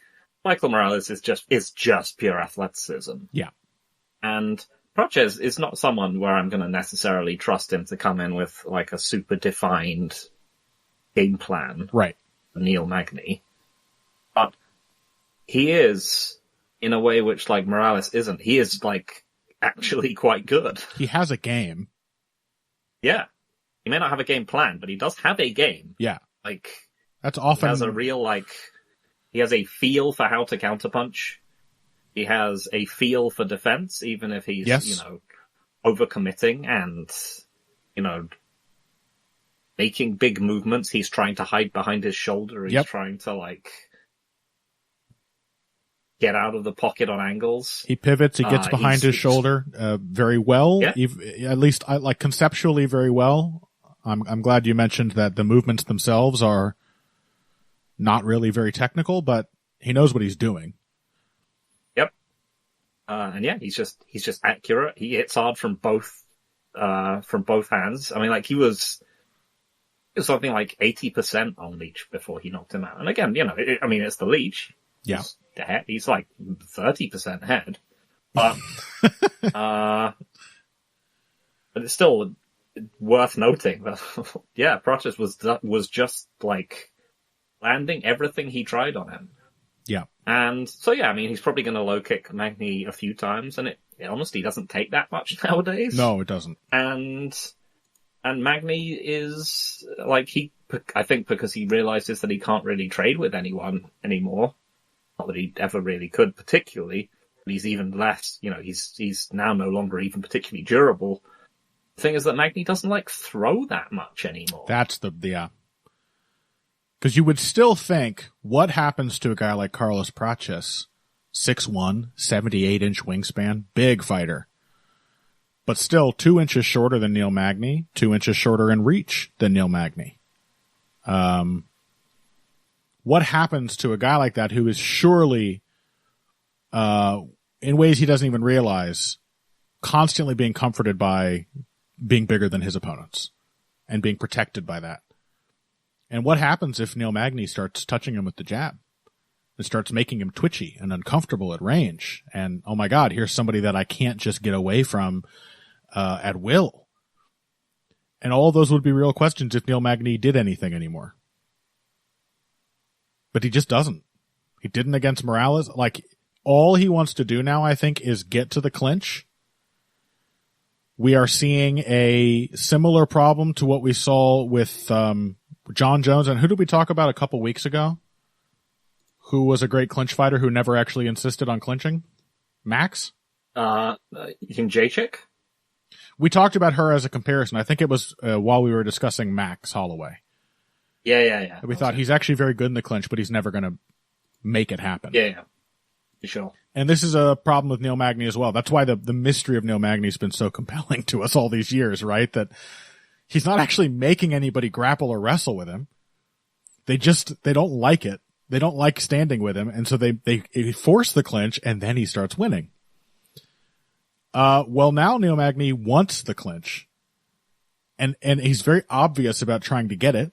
Michael Morales is just pure athleticism. Yeah. And Prochez is not someone where I'm going to necessarily trust him to come in with like a super defined game plan. Right. For Neil Magny. But he is, in a way which like Morales isn't. He is like actually quite good. He has a game. Yeah. He may not have a game plan, but he does have a game. Yeah. Like, that's often... He has a real, like... He has a feel for how to counterpunch. He has a feel for defense, even if he's, yes. you know, overcommitting and, you know, making big movements. He's trying to hide behind his shoulder. He's trying to, like, get out of the pocket on angles. He pivots. He gets behind his shoulder very well. Yeah. At least, like, conceptually very well. I'm glad you mentioned that the movements themselves are not really very technical, but he knows what he's doing. Yep. And yeah, he's just accurate. He hits hard from both hands. I mean, like, it was something like 80% on Leech before he knocked him out. And again, you know, it's the Leech. Yeah. He's like 30% head. But, but it's still worth noting that, yeah, Prochez was just like landing everything he tried on him. Yeah. And so, yeah, I mean, he's probably going to low kick Magny a few times, and it honestly doesn't take that much nowadays. No, it doesn't. And Magny is like, I think because he realizes that he can't really trade with anyone anymore. Not that he ever really could particularly, but he's even less, you know, he's now no longer even particularly durable. The thing is that Magny doesn't like throw that much anymore. That's yeah. Because you would still think, what happens to a guy like Carlos Prochez? 6'1", 78-inch wingspan, big fighter. But still 2 inches shorter than Neil Magny, 2 inches shorter in reach than Neil Magny. What happens to a guy like that who is surely, in ways he doesn't even realize, constantly being comforted by being bigger than his opponents and being protected by that? And what happens if Neil Magny starts touching him with the jab? It starts making him twitchy and uncomfortable at range. And, oh my God, here's somebody that I can't just get away from at will. And all those would be real questions if Neil Magny did anything anymore. But he just doesn't. He didn't against Morales. Like, all he wants to do now, I think, is get to the clinch. We are seeing a similar problem to what we saw with John Jones. And who did we talk about a couple weeks ago? Who was a great clinch fighter who never actually insisted on clinching? Max? Jacek? We talked about her as a comparison. I think it was while we were discussing Max Holloway. Yeah. We thought he's actually very good in the clinch, but he's never going to make it happen. Yeah. For sure. And this is a problem with Neil Magny as well. That's why the mystery of Neil Magny has been so compelling to us all these years, right? That he's not actually making anybody grapple or wrestle with him. They don't like it. They don't like standing with him. And so they force the clinch, and then he starts winning. Well, now Neil Magny wants the clinch. And he's very obvious about trying to get it.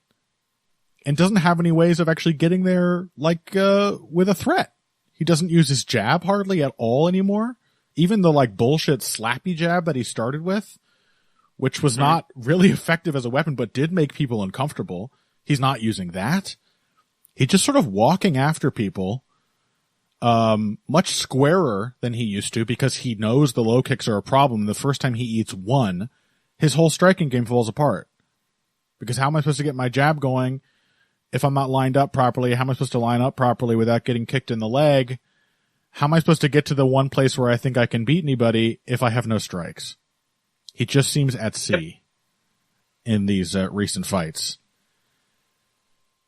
And doesn't have any ways of actually getting there, like, with a threat. He doesn't use his jab hardly at all anymore. Even the, like, bullshit slappy jab that he started with, which was not really effective as a weapon, but did make people uncomfortable. He's not using that. He's just sort of walking after people, much squarer than he used to, because he knows the low kicks are a problem. The first time he eats one, his whole striking game falls apart. Because how am I supposed to get my jab going if I'm not lined up properly? How am I supposed to line up properly without getting kicked in the leg? How am I supposed to get to the one place where I think I can beat anybody if I have no strikes? He just seems at sea in these recent fights.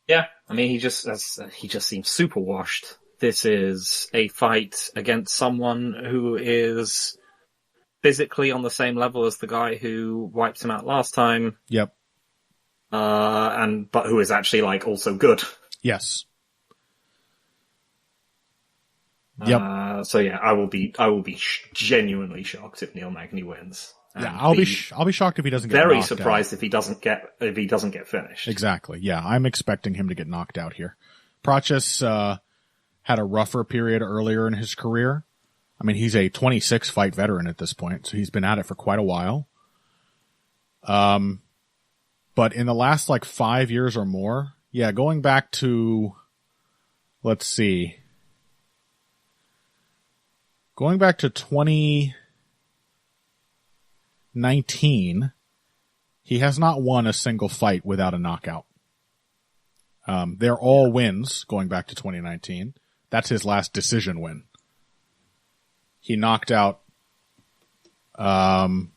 Yeah, I mean, he just seems super washed. This is a fight against someone who is physically on the same level as the guy who wiped him out last time. Yep. But who is actually, like, also good. Yes. Yep. So yeah, I will be genuinely shocked if Neil Magny wins. Yeah, I'll be shocked if he doesn't get very knocked surprised out. if he doesn't get finished. Exactly. Yeah, I'm expecting him to get knocked out here. Prochez had a rougher period earlier in his career. I mean, he's a 26 fight veteran at this point, so he's been at it for quite a while. But in the last 5 years or more, yeah, going back to, let's see, going back to 2019, he has not won a single fight without a knockout. They're all wins going back to 2019. That's his last decision win. He knocked out the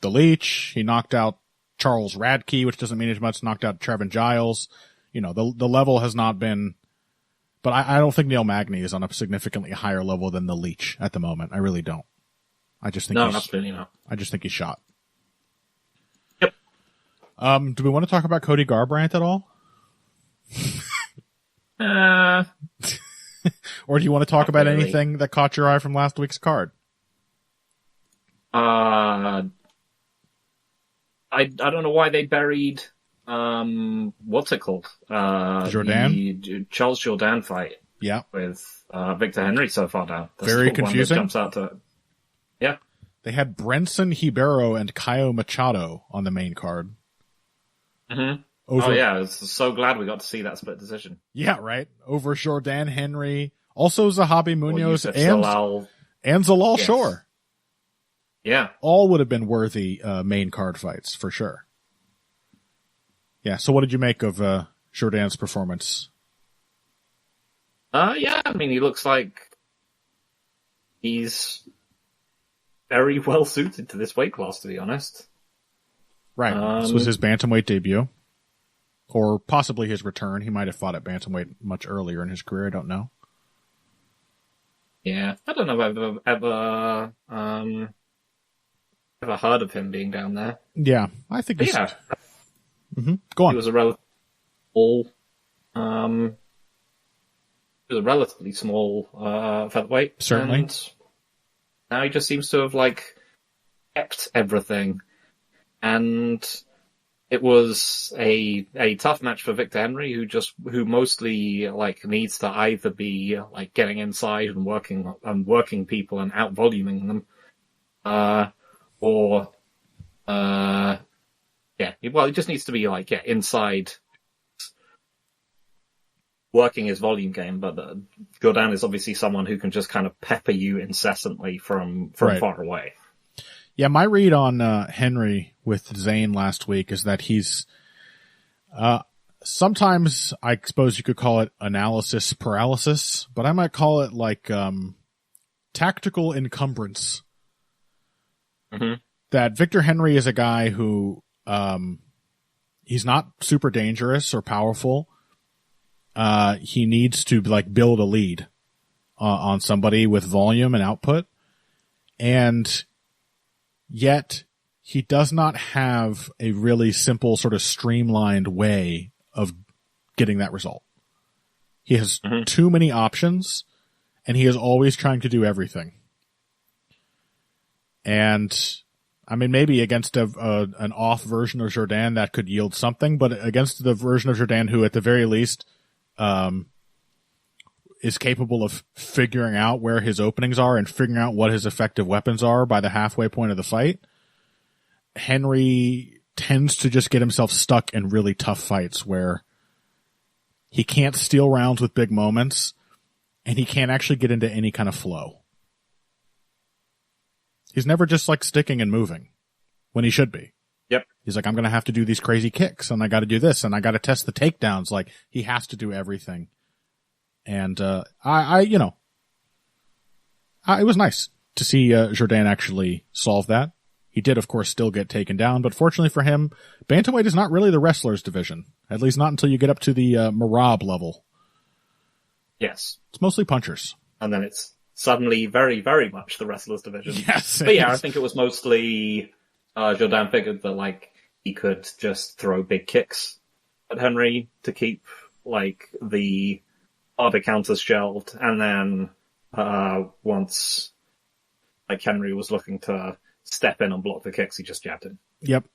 Leech. He knocked out Charles Radke, which doesn't mean as much. Knocked out Trevin Giles. You know, the level has not been. But I don't think Neil Magny is on a significantly higher level than the Leech at the moment. I really don't. I just think no, absolutely not. I just think he's shot. Yep. Do we want to talk about Cody Garbrandt at all? Or do you want to talk about anything that caught your eye from last week's card? I don't know why they buried what's it called? Jordan? The Charles Jordan fight. Yeah. With Victor Henry so far down. That's very the one that confusing. jumps out to, yeah. They had Brenson Hibero and Caio Machado on the main card. Mm-hmm. I was so glad we got to see that split decision. Yeah, right. Over Jordan Henry. Also Zahabi Munoz and Zalal yes. Shore. Yeah. All would have been worthy main card fights, for sure. Yeah, so what did you make of Jordan's performance? Yeah, I mean, he looks like he's very well suited to this weight class, to be honest. Right. This was his bantamweight debut. Or possibly his return. He might have fought at bantamweight much earlier in his career. I don't know. Yeah, I don't know if I've ever heard of him being down there. Yeah, I think he's... Yeah. Mm-hmm. Go on. He was a relatively small featherweight. Certainly. And now he just seems to have kept everything. And it was a tough match for Victor Henry, who mostly needs to either be getting inside and working people and out voluming them, or he just needs to be inside working his volume game. But Jordan is obviously someone who can just kind of pepper you incessantly from right. far away. Yeah, my read on Henry with Zane last week is that he's sometimes I suppose you could call it analysis paralysis, but I might call it tactical encumbrance. Mm-hmm. That Victor Henry is a guy who he's not super dangerous or powerful. He needs to build a lead on somebody with volume and output, and yet he does not have a really simple sort of streamlined way of getting that result. He has too many options, and he is always trying to do everything. And I mean, maybe against an off version of Jordan that could yield something, but against the version of Jordan who at the very least is capable of figuring out where his openings are and figuring out what his effective weapons are by the halfway point of the fight, Henry tends to just get himself stuck in really tough fights where he can't steal rounds with big moments and he can't actually get into any kind of flow. He's never just sticking and moving when he should be. Yep. He's I'm going to have to do these crazy kicks and I got to do this and I got to test the takedowns. He has to do everything. And, it was nice to see, Jordan actually solve that. He did, of course, still get taken down, but fortunately for him, bantamweight is not really the wrestlers division. At least not until you get up to the, Marab level. Yes. It's mostly punchers. And then it's suddenly very, very much the wrestlers division. Yes. But yeah, I think it was mostly, Jordan figured that, he could just throw big kicks at Henry to keep, the harder counters shelved, and then once Henry was looking to step in and block the kicks, he just jabbed him. Yep.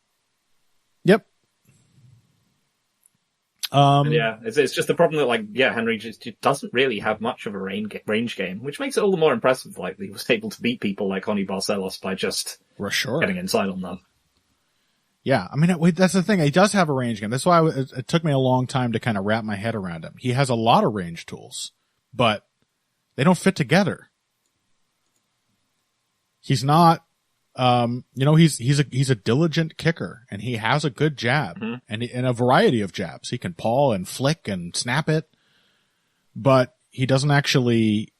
Yeah, it's just the problem that, like, yeah, Henry just doesn't really have much of a range game, which makes it all the more impressive. Like, he was able to beat people like Oni Barcelos by just getting inside on them. Yeah, I mean, that's the thing. He does have a range game. That's why it took me a long time to kind of wrap my head around him. He has a lot of range tools, but they don't fit together. He's not, he's a diligent kicker, and he has a good jab and a variety of jabs. He can paw and flick and snap it, but he doesn't actually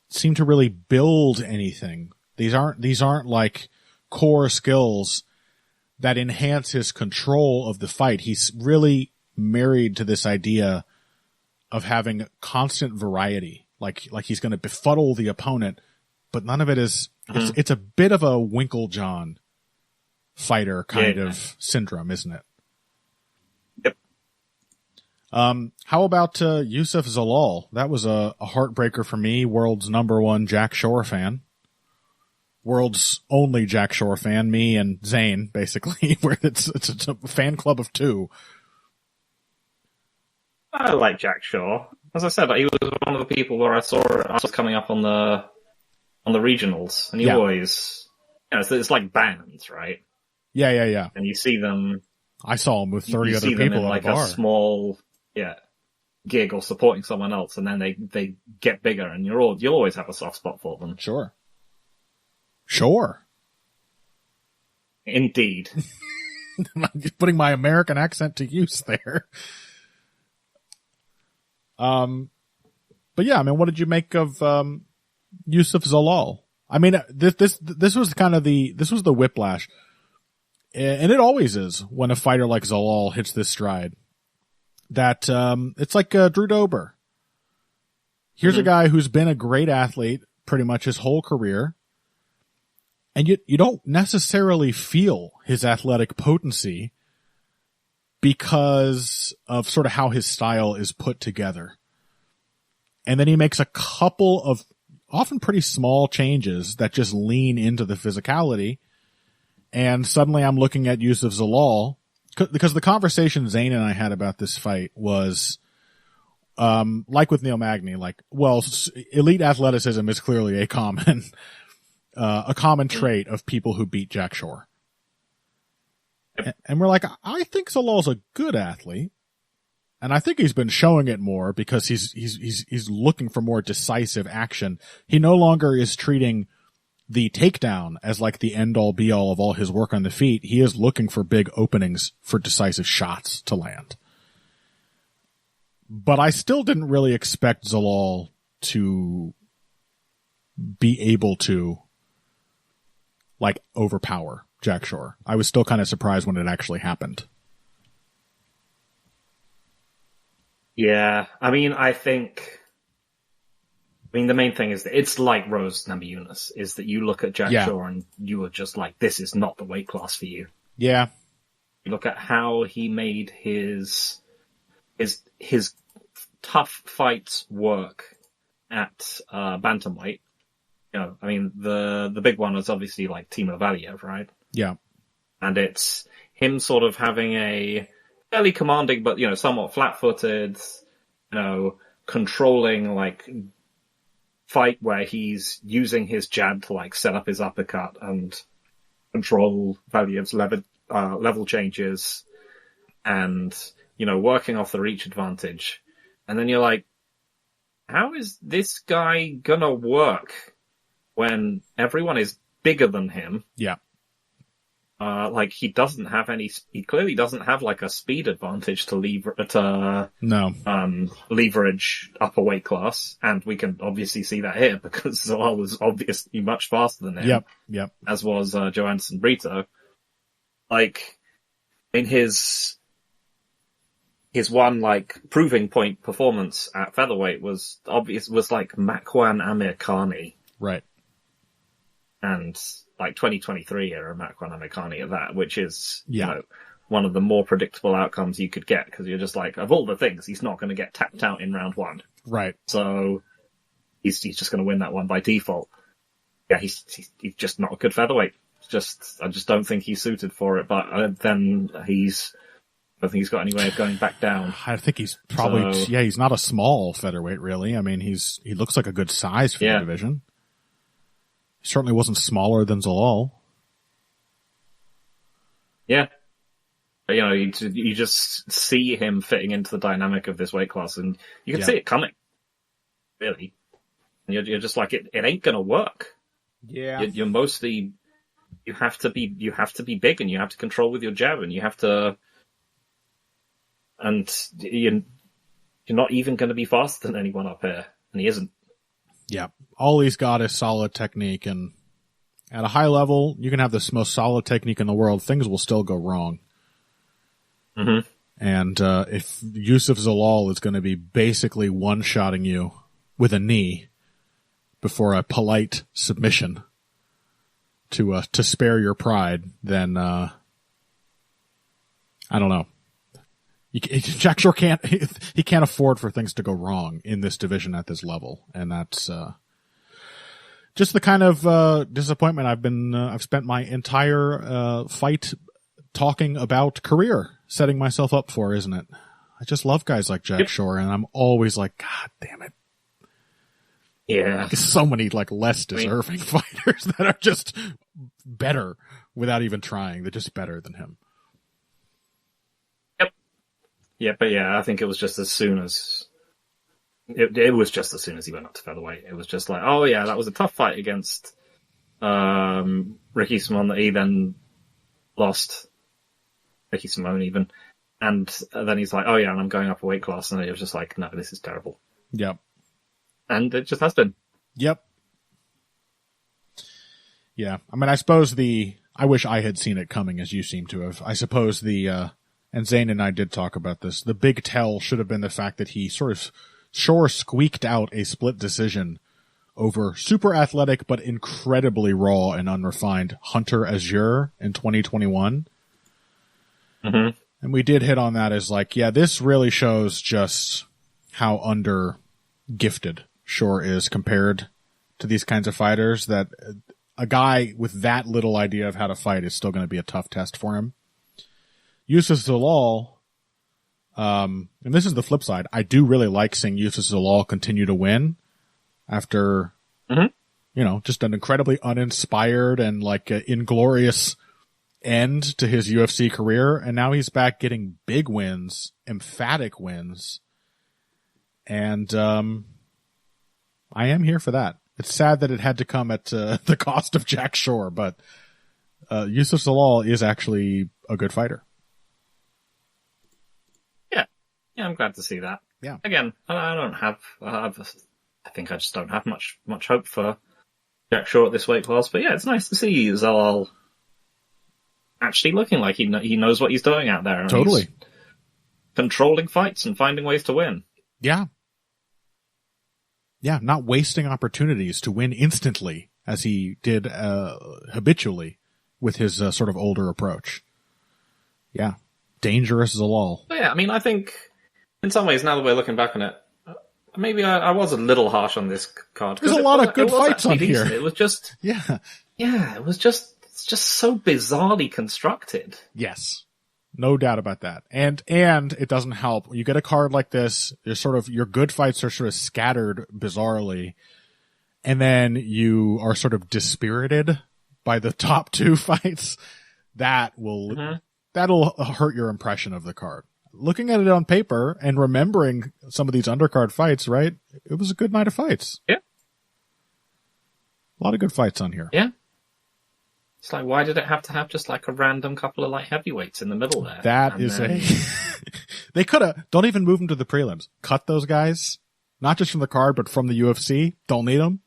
seem to really build anything. These aren't like core skills that enhance his control of the fight. He's really married to this idea of having constant variety. Like he's going to befuddle the opponent, but none of it is, it's a bit of a Winklejohn fighter kind of syndrome, isn't it? Yep. How about Yusuf Zalal? That was a heartbreaker for me, world's #1 Jack Shore fan. World's only Jack Shore fan, me and Zane, basically, where it's a fan club of 2. I like Jack Shore. As I said, he was one of the people where I saw it coming up on the regionals, and he always, it's like bands, right? Yeah. And you see them. I saw him with 30 you other see them people in at like a bar. A small, gig or supporting someone else, and then they get bigger, and you'll always have a soft spot for them. Sure. Indeed. Putting my American accent to use there. But yeah, I mean, what did you make of Yusuf Zalal? I mean, this was kind of this was the whiplash, and it always is when a fighter like Zalal hits this stride. That it's like Drew Dober. Here's a guy who's been a great athlete pretty much his whole career, and you don't necessarily feel his athletic potency because of sort of how his style is put together. And then he makes a couple of often pretty small changes that just lean into the physicality. And suddenly I'm looking at Yusuf Zalal, because the conversation Zane and I had about this fight was, like with Neil Magny, like, well, elite athleticism is clearly a common trait of people who beat Jack Shore. And we're like, I think Zalal's a good athlete. And I think he's been showing it more because he's looking for more decisive action. He no longer is treating the takedown as like the end all be all of all his work on the feet. He is looking for big openings for decisive shots to land. But I still didn't really expect Zalal to be able to like overpower Jack Shore. I was still kind of surprised when it actually happened. Yeah, I mean, the main thing is that it's like Rose Namajunas, is that you look at Jack Shore and you are just like, this is not the weight class for you. Yeah. You look at how he made his tough fights work at bantamweight. You know, I mean, the big one was obviously like Timo Valiev, right? Yeah. And it's him sort of having a fairly commanding, but, you know, somewhat flat-footed, you know, controlling, like, fight where he's using his jab to, like, set up his uppercut and control Valiev's level changes and, you know, working off the reach advantage. And then you're like, how is this guy gonna work when everyone is bigger than him? Yeah. Like he clearly doesn't have like a speed advantage to leverage upper weight class, and we can obviously see that here because Zalal was obviously much faster than him. Yep. As was Johansson Brito. Like in his one like proving point performance at featherweight was like Makwan Amirkhani. Right. And like 2023 era Makwan Amirkhani at that, which is, you know, one of the more predictable outcomes you could get, because you're just like, of all the things, he's not going to get tapped out in round 1. Right. So he's just going to win that one by default. Yeah, he's just not a good featherweight. I just don't think he's suited for it. But then he's I think he's got any way of going back down. I think he's probably, he's not a small featherweight, really. I mean, he looks like a good size for the division. He certainly wasn't smaller than Zalal. Yeah. But, you just see him fitting into the dynamic of this weight class, and you can see it coming, really. And you're just like, it ain't gonna work. Yeah. You're mostly, you have to be big, and you have to control with your jab, and you have to, and you're not even going to be faster than anyone up here, and he isn't. Yeah. All he's got is solid technique, and at a high level, you can have the most solid technique in the world. Things will still go wrong. Mm-hmm. And if Yusuf Zalal is going to be basically one-shotting you with a knee before a polite submission to spare your pride, then I don't know. Jack Shore can't afford for things to go wrong in this division at this level, and that's just the kind of disappointment I've spent my entire fight talking about career setting myself up for, isn't it? I just love guys like Jack Shore, and I'm always like, God damn it. Yeah. There's so many less deserving fighters that are just better without even trying. They're just better than him. Yeah, but I think it was just as soon as it was just as soon as he went up to featherweight. It was just like, oh yeah, that was a tough fight against Ricky Simon that he then lost. Ricky Simone even, and then he's like, oh yeah, and I'm going up a weight class, and it was just like, no, this is terrible. Yep. And it just has been. Yep. Yeah, I mean, I suppose I wish I had seen it coming as you seem to have. I suppose and Zane and I did talk about this, the big tell should have been the fact that he Shore squeaked out a split decision over super athletic but incredibly raw and unrefined Hunter Azure in 2021. Mm-hmm. And we did hit on that as this really shows just how under gifted Shore is compared to these kinds of fighters, that a guy with that little idea of how to fight is still going to be a tough test for him. Yusuf Zalal, and this is the flip side, I do really like seeing Yusuf Zalal continue to win after, just an incredibly uninspired and inglorious end to his UFC career. And now he's back getting big wins, emphatic wins. And I am here for that. It's sad that it had to come at the cost of Jack Shore, but Yusuf Zalal is actually a good fighter. Yeah, I'm glad to see that. Yeah. Again, I think I just don't have much hope for Jack Shore at this weight class. But yeah, it's nice to see Zalal actually looking like he knows what he's doing out there. And totally. He's controlling fights and finding ways to win. Yeah. Yeah, not wasting opportunities to win instantly as he did habitually with his sort of older approach. Yeah. Dangerous Zalal. But yeah, I mean, I think in some ways, now that we're looking back on it, maybe I was a little harsh on this card. There's a lot of good fights on here. It was just... Yeah, it was just so bizarrely constructed. Yes. No doubt about that. And it doesn't help. You get a card like this, your good fights are sort of scattered bizarrely, and then you are sort of dispirited by the top two fights. That'll hurt your impression of the card. Looking at it on paper and remembering some of these undercard fights, right? It was a good night of fights. Yeah. A lot of good fights on here. Yeah. It's like, why did it have to have just a random couple of light heavyweights in the middle there? They could have, don't even move them to the prelims. Cut those guys, not just from the card, but from the UFC. Don't need them.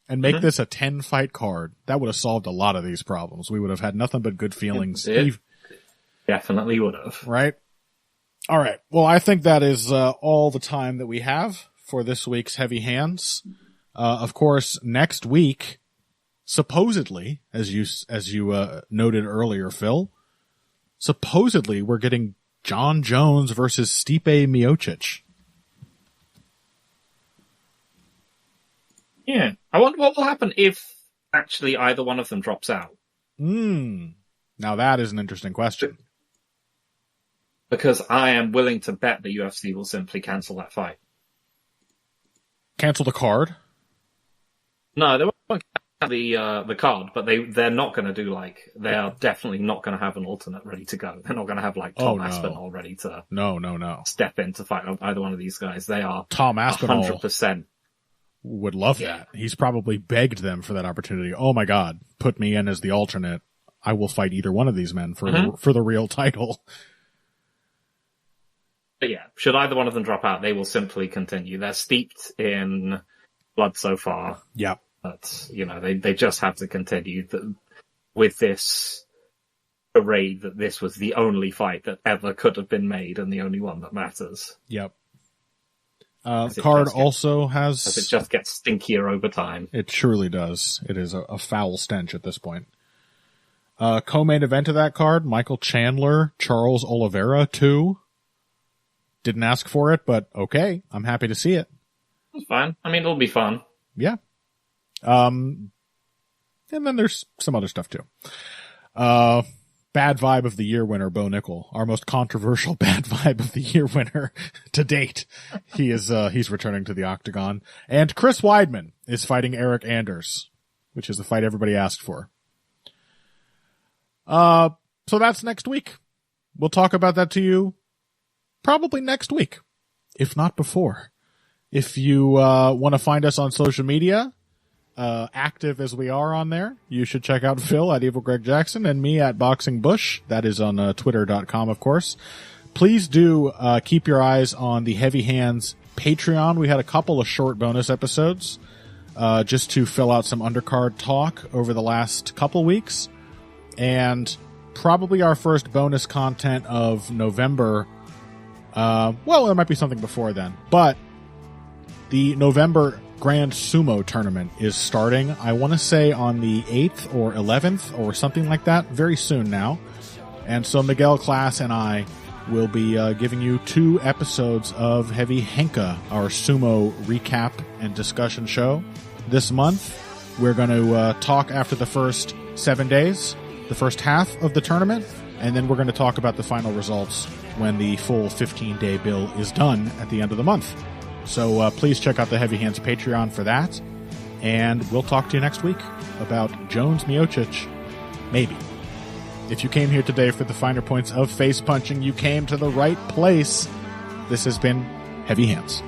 And make this a 10-fight card. That would have solved a lot of these problems. We would have had nothing but good feelings. It definitely would have. Right? All right. Well, I think that is all the time that we have for this week's Heavy Hands. Of course, next week, supposedly, as you noted earlier, Phil, supposedly we're getting John Jones versus Stipe Miocic. Yeah. I wonder what will happen if actually either one of them drops out. Now that is an interesting question. Because I am willing to bet the UFC will simply cancel that fight. Cancel the card? No, they won't cancel the card, but they're not going to do they are definitely not going to have an alternate ready to go. They're not going to have Tom Aspinall ready to no step in to fight either one of these guys. They are Tom Aspinall 100%. Would love that. He's probably begged them for that opportunity. Oh my God, put me in as the alternate. I will fight either one of these men for the real title. But yeah, should either one of them drop out, they will simply continue. They're steeped in blood so far. Yep. But, they just have to continue with this parade that this was the only fight that ever could have been made and the only one that matters. Yep. Card also has... As it just gets stinkier over time. It surely does. It is a foul stench at this point. Co-main event of that card, Michael Chandler, Charles Oliveira 2. Didn't ask for it, but okay. I'm happy to see it. It's fine. I mean, it'll be fun. Yeah. And then there's some other stuff too. Bad Vibe of the Year winner, Bo Nickel, our most controversial Bad Vibe of the Year winner to date. He's returning to the octagon. And Chris Weidman is fighting Eric Anders, which is the fight everybody asked for. So that's next week. We'll talk about that to you probably next week, if not before. If you want to find us on social media, active as we are on there, you should check out Phil at Evil Greg Jackson and me at Boxing Bush. That is on twitter.com, of course. Please do keep your eyes on the Heavy Hands Patreon. We had a couple of short bonus episodes just to fill out some undercard talk over the last couple weeks. And probably our first bonus content of November. Well, there might be something before then. But the November Grand Sumo tournament is starting, I want to say on the 8th or 11th or something like that, very soon now. And so Miguel Class and I will be giving you 2 episodes of Heavy Henka, our sumo recap and discussion show this month. We're going to talk after the first 7 days, the first half of the tournament, and then we're going to talk about the final results when the full 15-day bill is done at the end of the month. So please check out the Heavy Hands Patreon for that. And we'll talk to you next week about Jones Miocic. Maybe. If you came here today for the finer points of face punching, you came to the right place. This has been Heavy Hands.